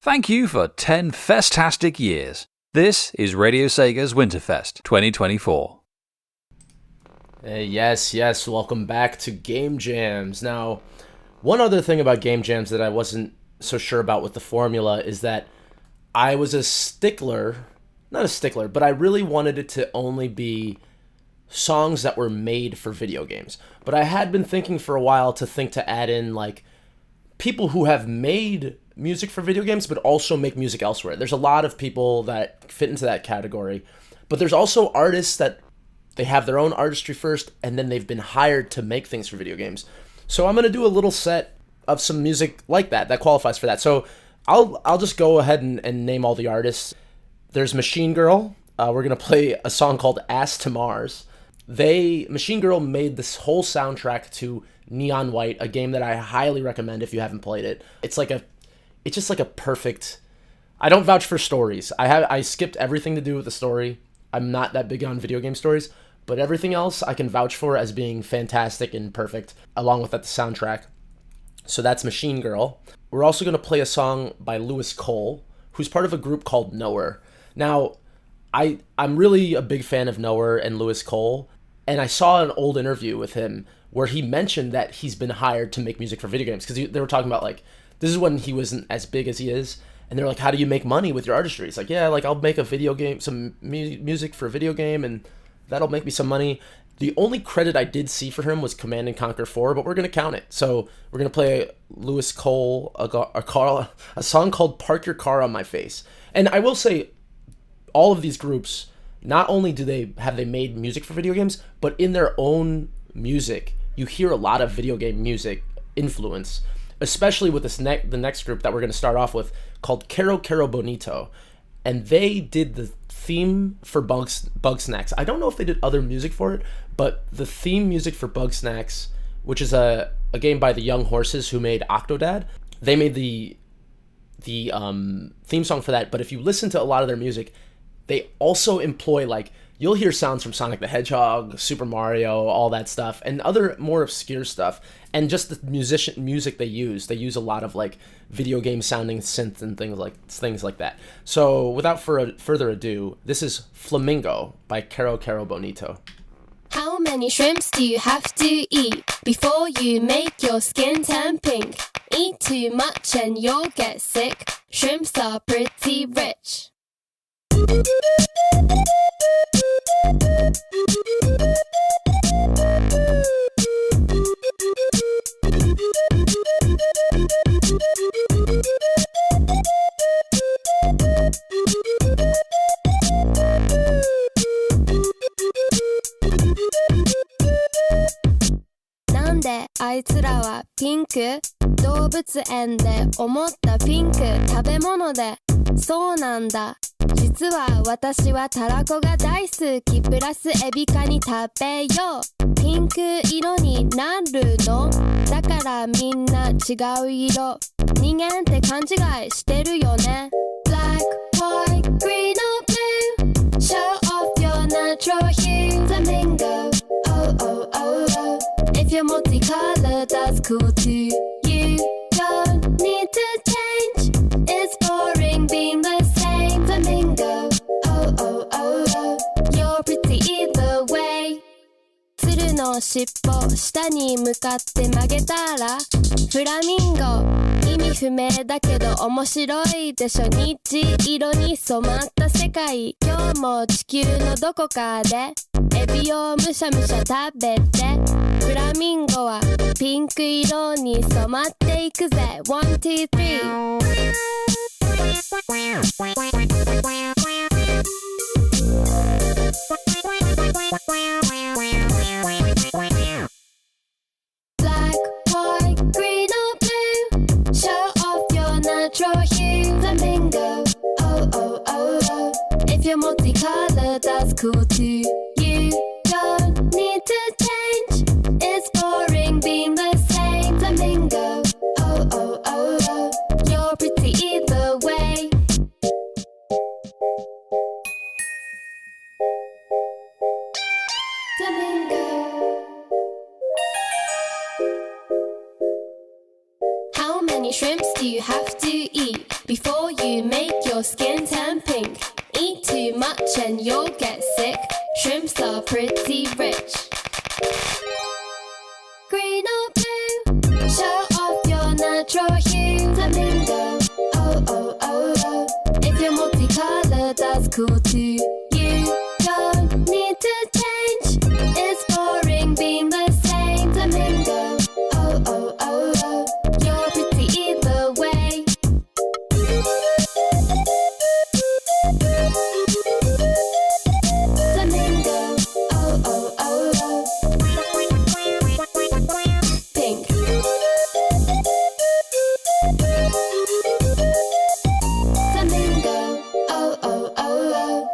Thank you for 10 festastic years. This is Radio Sega's Winterfest 2024.
Yes, welcome back to Game Jams. Now, one other thing about Game Jams that I wasn't so sure about with the formula is that I was not a stickler, but I really wanted it to only be songs that were made for video games. But I had been thinking for a while to add in like people who have made music for video games but also make music elsewhere. There's a lot of people that fit into that category, but there's also artists that they have their own artistry first and then they've been hired to make things for video games. So I'm going to do a little set of some music like that qualifies for that. So I'll just go ahead and name all the artists. There's Machine Girl. We're going to play a song called Ass to Mars. Machine Girl made this whole soundtrack to Neon White, a game that I highly recommend if you haven't played it. It's just like a perfect... I don't vouch for stories. I skipped everything to do with the story. I'm not that big on video game stories, but everything else I can vouch for as being fantastic and perfect, along with the soundtrack. So that's Machine Girl. We're also going to play a song by Lewis Cole, who's part of a group called Knower. Now, I'm really a big fan of Knower and Lewis Cole, and I saw an old interview with him where he mentioned that he's been hired to make music for video games, because they were talking about, like, this is when he wasn't as big as he is, and they're like, how do you make money with your artistry? It's like, yeah, like, I'll make a video game, some music for a video game, and that'll make me some money. The only credit I did see for him was Command & Conquer 4, but we're going to count it. So we're going to play Lewis Cole, a song called Park Your Car on My Face. And I will say, all of these groups, not only have they made music for video games, but in their own music, you hear a lot of video game music influence, especially with the next group that we're going to start off with called Caro Caro Bonito. And they did the theme for Bugsnax. I don't know if they did other music for it, but the theme music for Bugsnax, which is a game by the Young Horses who made Octodad, they made the theme song for that. But if you listen to a lot of their music, they also employ, like, you'll hear sounds from Sonic the Hedgehog, Super Mario, all that stuff, and other more obscure stuff. And just the music they use a lot of, like, video game sounding synth and things like that. So without further ado, this is Flamingo by Caro Caro Bonito.
How many shrimps do you have to eat before you make your skin turn pink? Eat too much and you'll get sick. Shrimps are pretty rich.なんであいつらはピンク？動物園で思ったピンク食べ物でそうなんだ実は私はたらこが大好きプラスエビカニ食べようピンク色になるのだからみんな違う色人間って勘違いしてるよね Black, white, green or blue Show off your natural hue Flamingo, oh oh oh oh If you're multicolored that's cool too You don't need to change It's boring being the same Flamingo, oh oh oh oh You're pretty either way 鶴の尻尾下に向かって曲げたらフラミンゴ意味不明だけど面白いでしょ虹色に染まった世界今日も地球のどこかでエビをむしゃむしゃ食べてフラミンゴはピンク色に染まっていくぜ One, two, three Black, white, green or blue Show off your natural hue Flamingo, oh oh oh oh If you're multicolored that's cool too You don't need to change It's boring being the same Flamingo, oh oh oh oh You're pretty either way Flamingo How many many shrimps do you have to eat before you make your skin turn pink? Eat too much and you'll get sick. Shrimps are pretty rich. Green or blue, show off your natural hue. Flamingo, oh oh oh oh. If you're multicolored, that's cool too. You don't need to change. It's boring being the same. Flamingo, oh oh oh oh. You're pretty either way. Flamingo, oh oh oh oh. Pink. Flamingo, oh oh oh oh.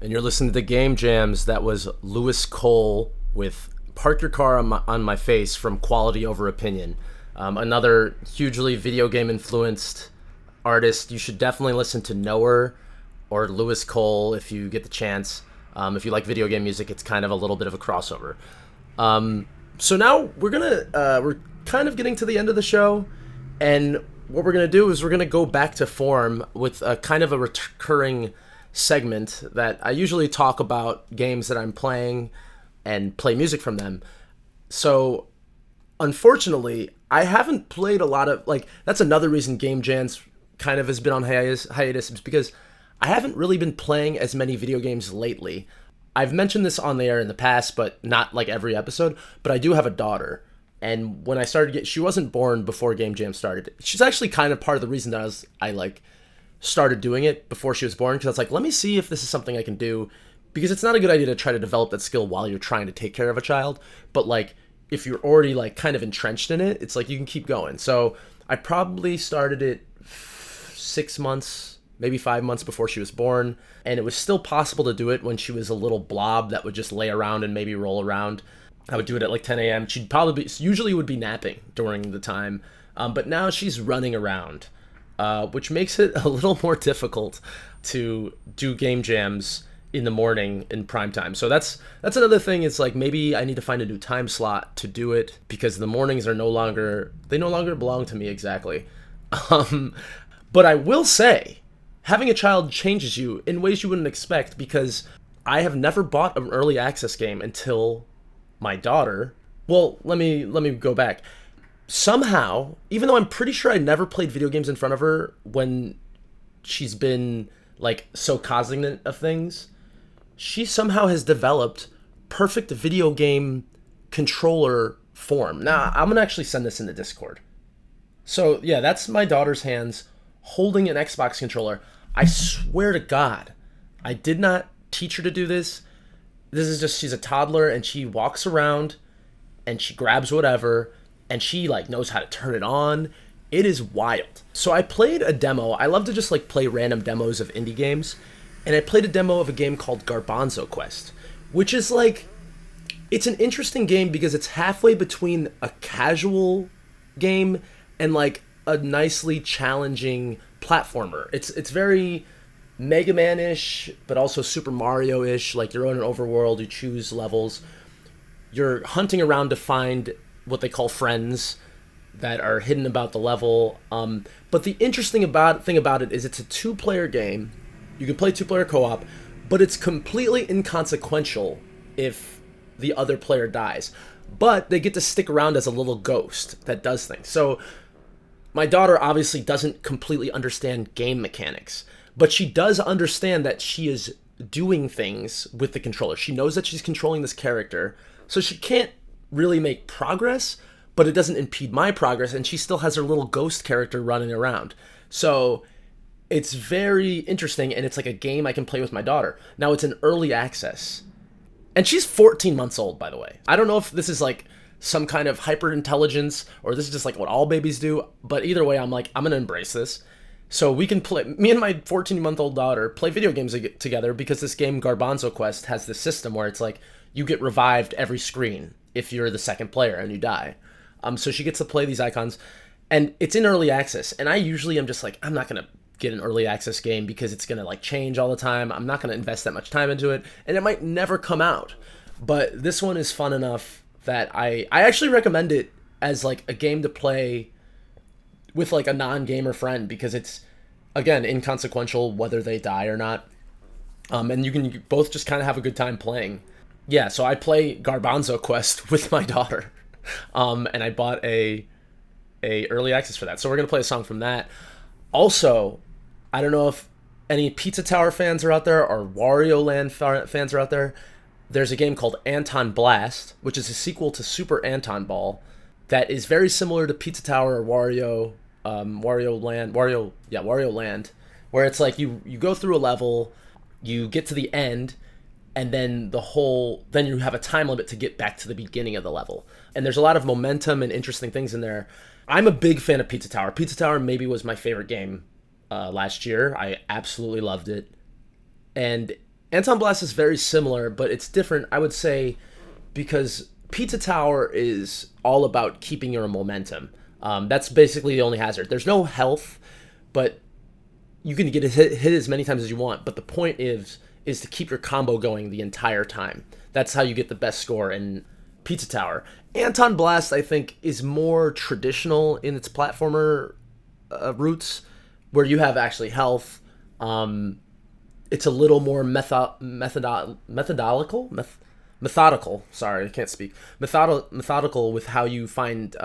And you're listening to Game Jams. That was Lewis Cole with Park Your Car on my Face from Quality Over Opinion. Another hugely video game influenced artist. You should definitely listen to Knower or Lewis Cole if you get the chance. If you like video game music, it's kind of a little bit of a crossover. So now we're kind of getting to the end of the show, and what we're gonna do is we're gonna go back to form with a kind of a recurring segment that I usually talk about games that I'm playing and play music from them. So unfortunately, I haven't played a lot of, like, that's another reason Game Jams kind of has been on hiatus is because I haven't really been playing as many video games lately. I've mentioned this on the air in the past, but not like every episode, but I do have a daughter. And when I started, she wasn't born before Game Jam started. She's actually kind of part of the reason that I started doing it before she was born, because I was like, let me see if this is something I can do, because it's not a good idea to try to develop that skill while you're trying to take care of a child. But like, if you're already like kind of entrenched in it, it's like you can keep going. So I probably started it 6 months, maybe 5 months before she was born, and it was still possible to do it when she was a little blob that would just lay around and maybe roll around. I would do it at like 10 a.m. She'd usually would be napping during the time, but now she's running around, which makes it a little more difficult to do game jams in the morning in prime time. So that's another thing. It's like, maybe I need to find a new time slot to do it, because the mornings are no longer belong to me exactly. But I will say, having a child changes you in ways you wouldn't expect, because I have never bought an early access game until my daughter. Well, let me go back. Somehow, even though I'm pretty sure I never played video games in front of her when she's been like so cognizant of things, she somehow has developed perfect video game controller form. Now, I'm gonna actually send this in the Discord. So yeah, that's my daughter's hands holding an Xbox controller. I swear to God, I did not teach her to do this. This is just, she's a toddler and she walks around and she grabs whatever and she like knows how to turn it on. It is wild. So I played a demo. I love to just like play random demos of indie games. And I played a demo of a game called Garbanzo Quest, which is like, it's an interesting game because it's halfway between a casual game and like a nicely challenging platformer. It's very Mega Man-ish, but also Super Mario-ish. Like, you're on an overworld, you choose levels. You're hunting around to find what they call friends that are hidden about the level. But the interesting thing about it is it's a two-player game. You can play two-player co-op, but it's completely inconsequential if the other player dies. But they get to stick around as a little ghost that does things. So my daughter obviously doesn't completely understand game mechanics, but she does understand that she is doing things with the controller. She knows that she's controlling this character, so she can't really make progress, but it doesn't impede my progress, and she still has her little ghost character running around. So it's very interesting, and it's like a game I can play with my daughter. Now, it's an early access, and she's 14 months old, by the way. I don't know if this is like some kind of hyper intelligence or this is just like what all babies do, but either way, I'm like, I'm gonna embrace this. So we can play, me and my 14-month-old daughter play video games together, because this game Garbanzo Quest has this system where it's like you get revived every screen if you're the second player and you die. So she gets to play these icons, and it's in early access. And I usually am just like, I'm not gonna get an early access game because it's gonna like change all the time. I'm not gonna invest that much time into it, and it might never come out. But this one is fun enough that I actually recommend it as like a game to play with like a non-gamer friend, because it's, again, inconsequential whether they die or not. And you can both just kind of have a good time playing. Yeah, so I play Garbanzo Quest with my daughter. And I bought a early access for that. So we're going to play a song from that. Also, I don't know if any Pizza Tower fans are out there or Wario Land fans are out there. There's a game called Anton Blast, which is a sequel to Super Anton Ball that is very similar to Pizza Tower or Wario Land, where it's like you go through a level, you get to the end, and then then you have a time limit to get back to the beginning of the level. And there's a lot of momentum and interesting things in there. I'm a big fan of Pizza Tower. Pizza Tower maybe was my favorite game last year. I absolutely loved it. And Anton Blast is very similar, but it's different, I would say, because Pizza Tower is all about keeping your momentum. That's basically the only hazard. There's no health, but you can get hit as many times as you want. But the point is to keep your combo going the entire time. That's how you get the best score in Pizza Tower. Anton Blast, I think, is more traditional in its platformer roots, where you have actually health. It's a little more methodical. Sorry, I can't speak. Methodical with how you find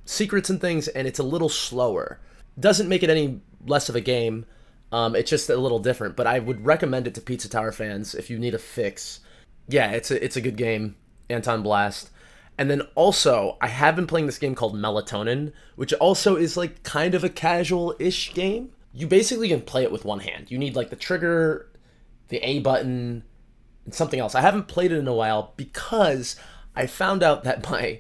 secrets and things, and it's a little slower. Doesn't make it any less of a game. It's just a little different. But I would recommend it to Pizza Tower fans if you need a fix. Yeah, it's a good game, Anton Blast. And then also, I have been playing this game called Melatonin, which also is like kind of a casual-ish game. You basically can play it with one hand. You need like the trigger, the A button, and something else. I haven't played it in a while because I found out that my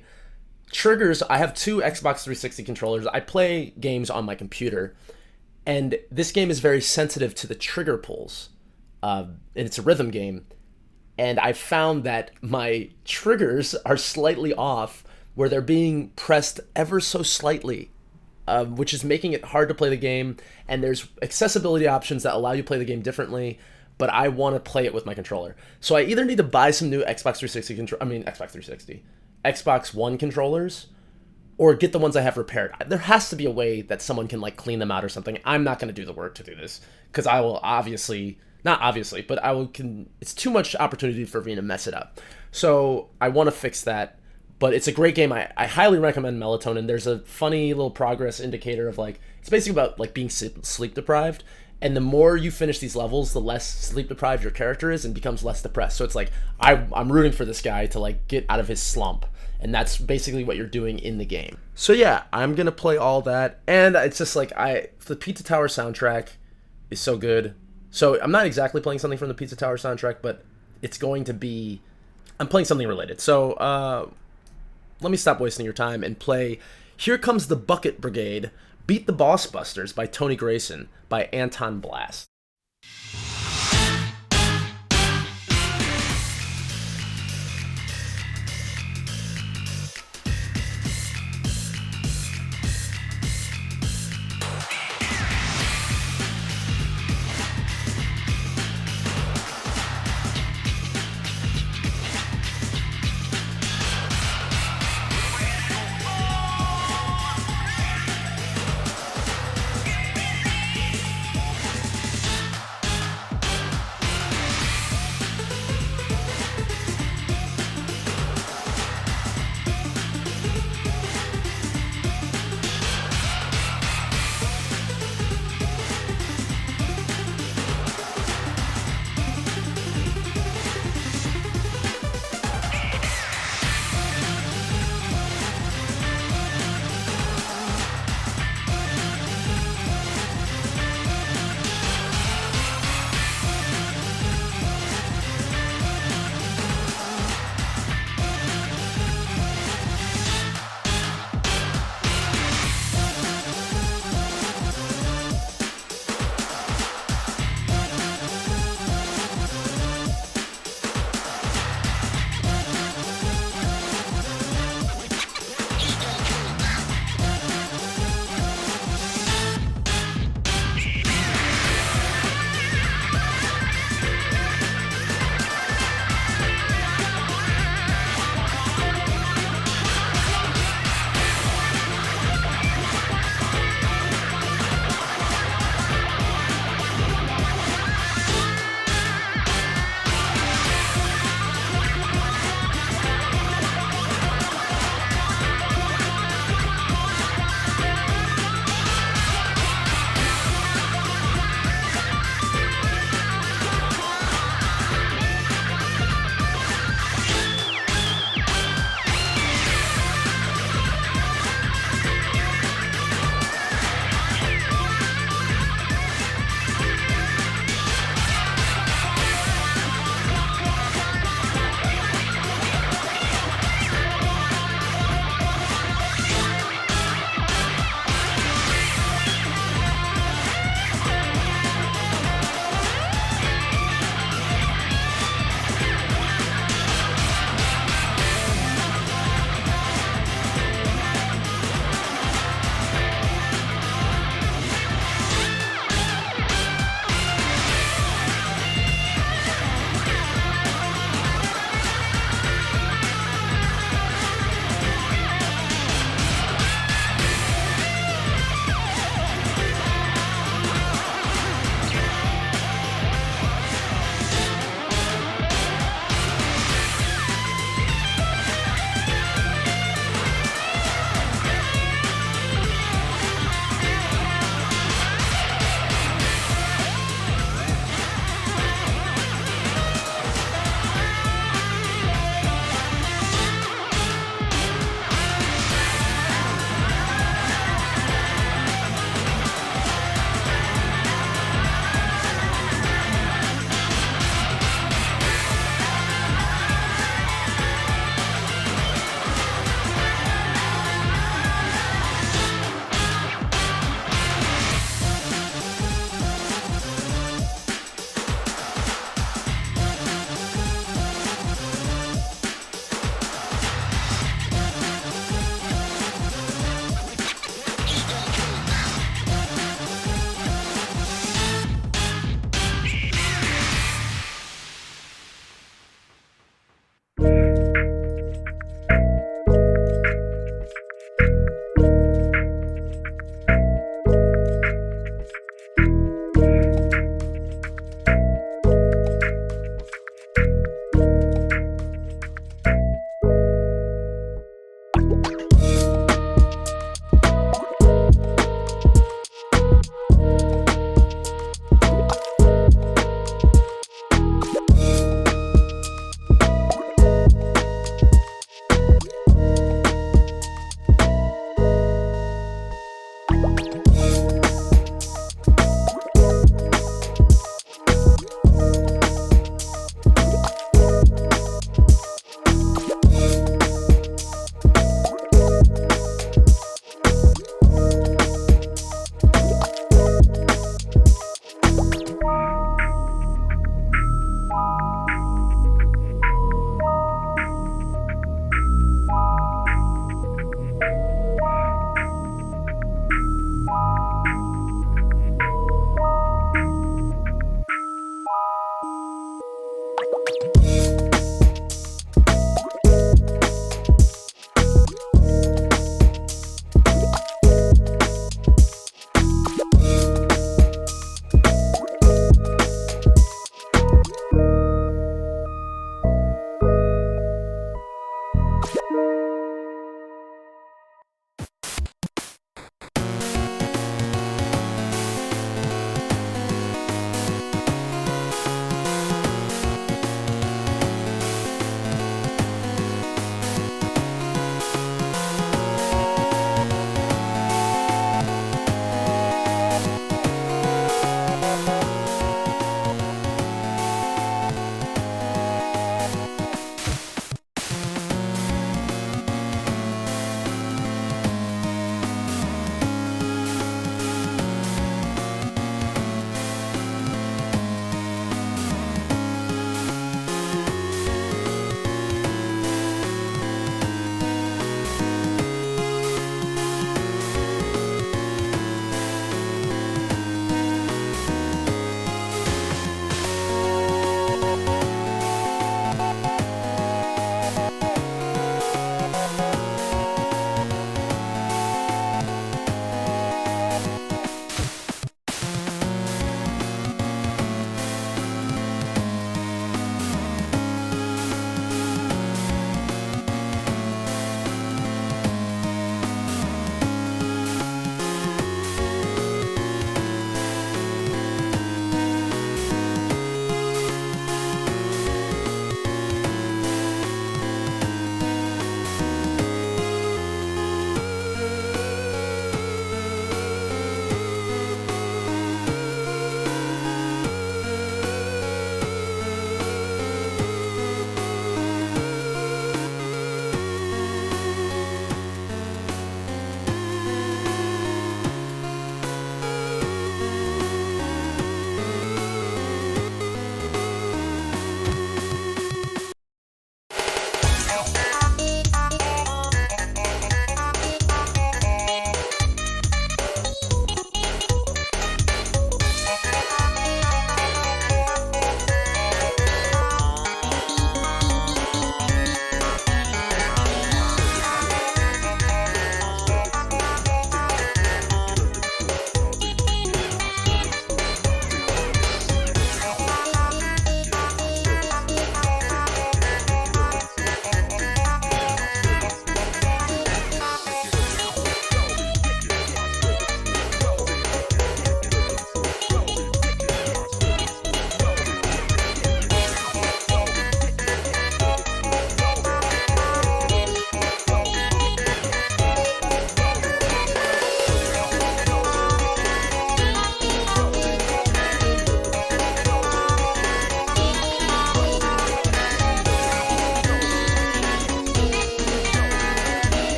triggers, I have two Xbox 360 controllers. I play games on my computer, and this game is very sensitive to the trigger pulls. And it's a rhythm game. And I found that my triggers are slightly off, where they're being pressed ever so slightly, which is making it hard to play the game. And there's accessibility options that allow you to play the game differently, but I want to play it with my controller. So I either need to buy some new Xbox 360, Xbox One controllers, or get the ones I have repaired. There has to be a way that someone can like clean them out or something. I'm not going to do the work to do this, because I will it's too much opportunity for me to mess it up. So I want to fix that, but it's a great game. I highly recommend Melatonin. There's a funny little progress indicator of like, it's basically about like being sleep deprived. And the more you finish these levels, the less sleep deprived your character is and becomes less depressed. So it's like, I'm rooting for this guy to like get out of his slump. And that's basically what you're doing in the game. So yeah, I'm going to play all that. And it's just like, the Pizza Tower soundtrack is so good. So I'm not exactly playing something from the Pizza Tower soundtrack, but it's going to be... I'm playing something related. So let me stop wasting your time and play Here Comes the Bucket Brigade, Beat the Boss Busters by Tony Grayson by Anton Blast.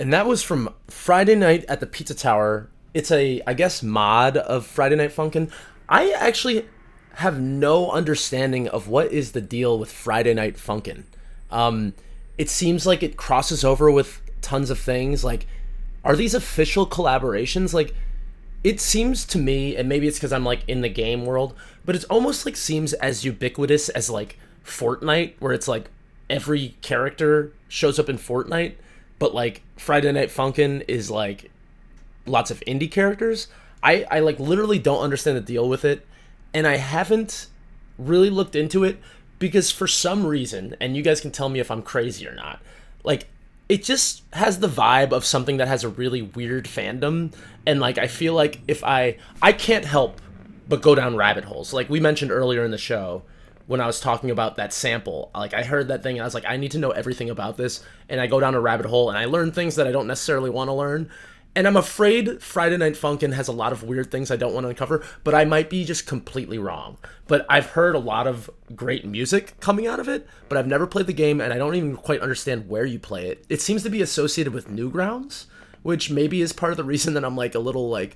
And that was from Friday Night at the Pizza Tower. It's a, I guess, mod of Friday Night Funkin'. I actually have no understanding of what is the deal with Friday Night Funkin'. It seems like it crosses over with tons of things. Like, are these official collaborations? Like, it seems to me, and maybe it's because I'm like in the game world, but it's almost like seems as ubiquitous as like Fortnite, where it's like every character shows up in Fortnite, but like Friday Night Funkin' is like lots of indie characters. I like literally don't understand the deal with it, and I haven't really looked into it because for some reason, and you guys can tell me if I'm crazy or not, like it just has the vibe of something that has a really weird fandom, and like I feel like if I can't help but go down rabbit holes. Like we mentioned earlier in the show when I was talking about that sample, like I heard that thing and I was like, I need to know everything about this, and I go down a rabbit hole and I learn things that I don't necessarily want to learn. And I'm afraid Friday Night Funkin' has a lot of weird things I don't want to uncover, but I might be just completely wrong. But I've heard a lot of great music coming out of it, but I've never played the game, and I don't even quite understand where you play it. It seems to be associated with Newgrounds, which maybe is part of the reason that I'm like a little like,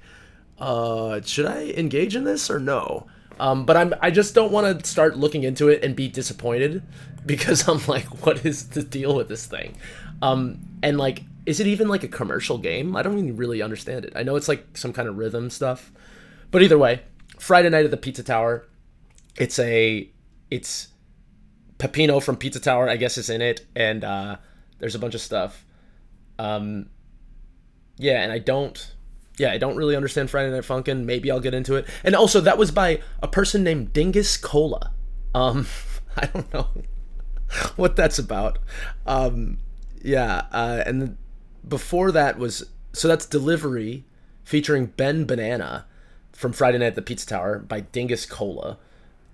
should I engage in this or no? But I just don't want to start looking into it and be disappointed, because I'm like, what is the deal with this thing? And like, is it even like a commercial game? I don't even really understand it. I know it's like some kind of rhythm stuff. But either way, Friday Night at the Pizza Tower. It's Peppino from Pizza Tower, I guess, is in it. And there's a bunch of stuff. And I don't really understand Friday Night Funkin'. Maybe I'll get into it. And also, that was by a person named Dingus Cola. I don't know what that's about. And before that was, so that's Delivery featuring Ben Banana from Friday Night at the Pizza Tower by Dingus Cola.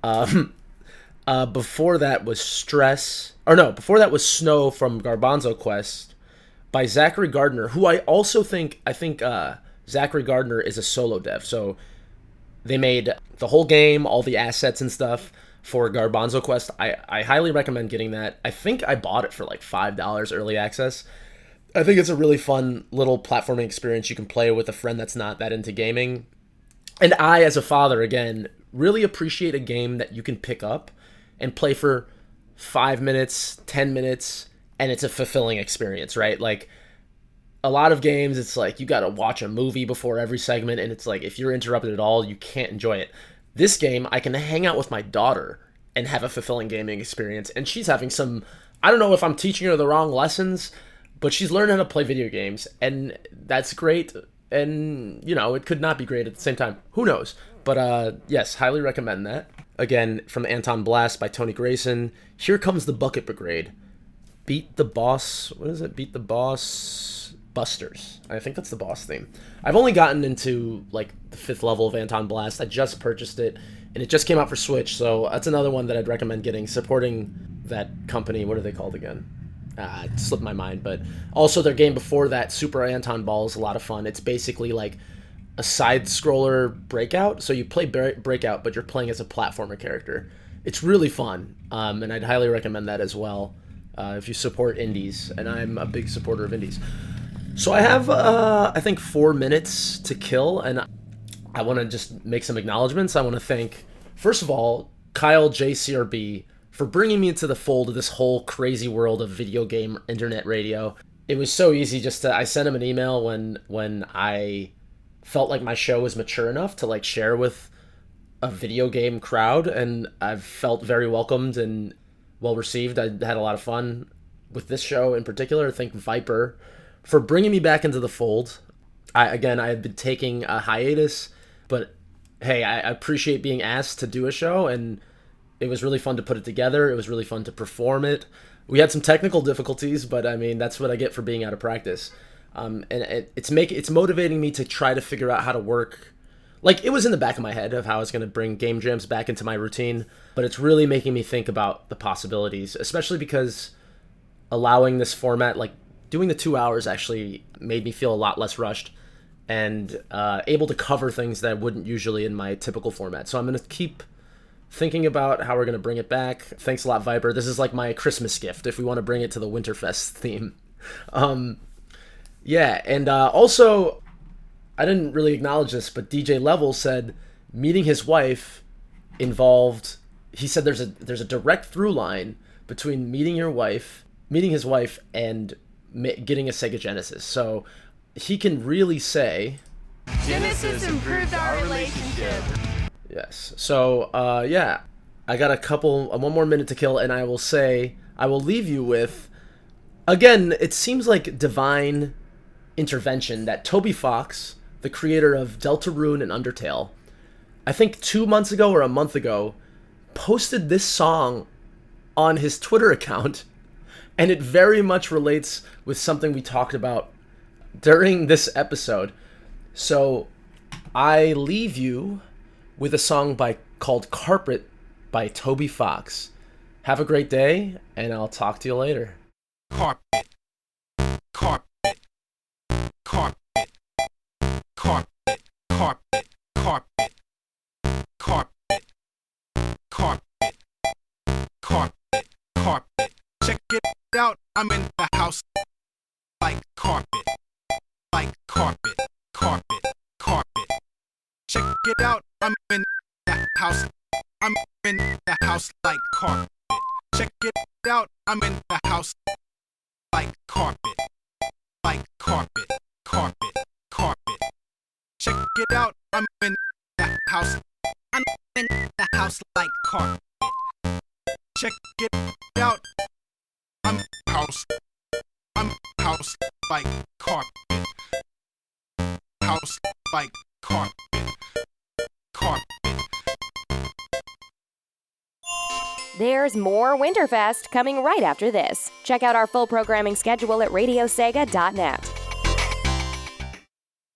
Before that was before that was Snow from Garbanzo Quest by Zachary Gardner, who I think Zachary Gardner is a solo dev. So they made the whole game, all the assets and stuff for Garbanzo Quest. I highly recommend getting that. I think I bought it for like $5 early access. I think it's a really fun little platforming experience you can play with a friend that's not that into gaming. And I, as a father, again, really appreciate a game that you can pick up and play for 5 minutes, 10 minutes, and it's a fulfilling experience, right? Like, a lot of games, it's like you gotta watch a movie before every segment, and it's like if you're interrupted at all, you can't enjoy it. This game, I can hang out with my daughter and have a fulfilling gaming experience, and she's having some, I don't know if I'm teaching her the wrong lessons, but she's learning how to play video games, and that's great, and, you know, it could not be great at the same time. Who knows? But, yes, highly recommend that. Again, from Anton Blast by Tony Grayson, Here Comes the Bucket Brigade. Beat the Boss, what is it? Beat the Boss Busters. I think that's the boss theme. I've only gotten into, like, the 5th level of Anton Blast. I just purchased it, and it just came out for Switch, so that's another one that I'd recommend getting, supporting that company. What are they called again? It slipped my mind, but also their game before that, Super Anton Ball, is a lot of fun. It's basically like a side-scroller Breakout, so you play Breakout, but you're playing as a platformer character. It's really fun, and I'd highly recommend that as well if you support indies, and I'm a big supporter of indies. So I have, I think, 4 minutes to kill, and I want to just make some acknowledgments. I want to thank, first of all, Kyle JCRB for bringing me into the fold of this whole crazy world of video game internet radio. It was so easy I sent him an email when I felt like my show was mature enough to like share with a video game crowd, and I've felt very welcomed and well received. I had a lot of fun with this show in particular. I thank Viper for bringing me back into the fold. I had been taking a hiatus, but hey, I appreciate being asked to do a show, and it was really fun to put it together. It was really fun to perform it. We had some technical difficulties, but I mean, that's what I get for being out of practice. And it's motivating me to try to figure out how to work. Like, it was in the back of my head of how I was going to bring game jams back into my routine, but it's really making me think about the possibilities, especially because allowing this format, like doing the 2 hours, actually made me feel a lot less rushed and able to cover things that I wouldn't usually in my typical format. So I'm going to keep thinking about how we're going to bring it back. Thanks a lot, Viper. This is like my Christmas gift if we want to bring it to the Winterfest theme. Yeah, and also, I didn't really acknowledge this, but DJ Level said meeting his wife involved. He said there's a direct through line between meeting his wife, and getting a Sega Genesis. So he can really say
Genesis improved our relationship.
yes. So yeah, I got one more minute to kill, and I will leave you with, again, it seems like divine intervention that Toby Fox, the creator of Deltarune and Undertale, I think 2 months ago or a month ago, posted this song on his Twitter account, and it very much relates with something we talked about during this episode. So I leave you with a song called Carpet by Toby Fox. Have a great day, and I'll talk to you later.
Carpet, carpet, carpet, carpet, carpet, carpet, carpet, carpet, carpet, carpet. Check it out, I'm in the house like carpet, carpet, carpet. Check it out, I'm in the house. I'm in the house like carpet. Check it out, I'm in the house like carpet, carpet, carpet. Check it out, I'm in the house. I'm in the house like carpet. Check it out, I'm house like carpet. House like carpet.
There's more Winterfest coming right after this. Check out our full programming schedule at RadioSEGA.net.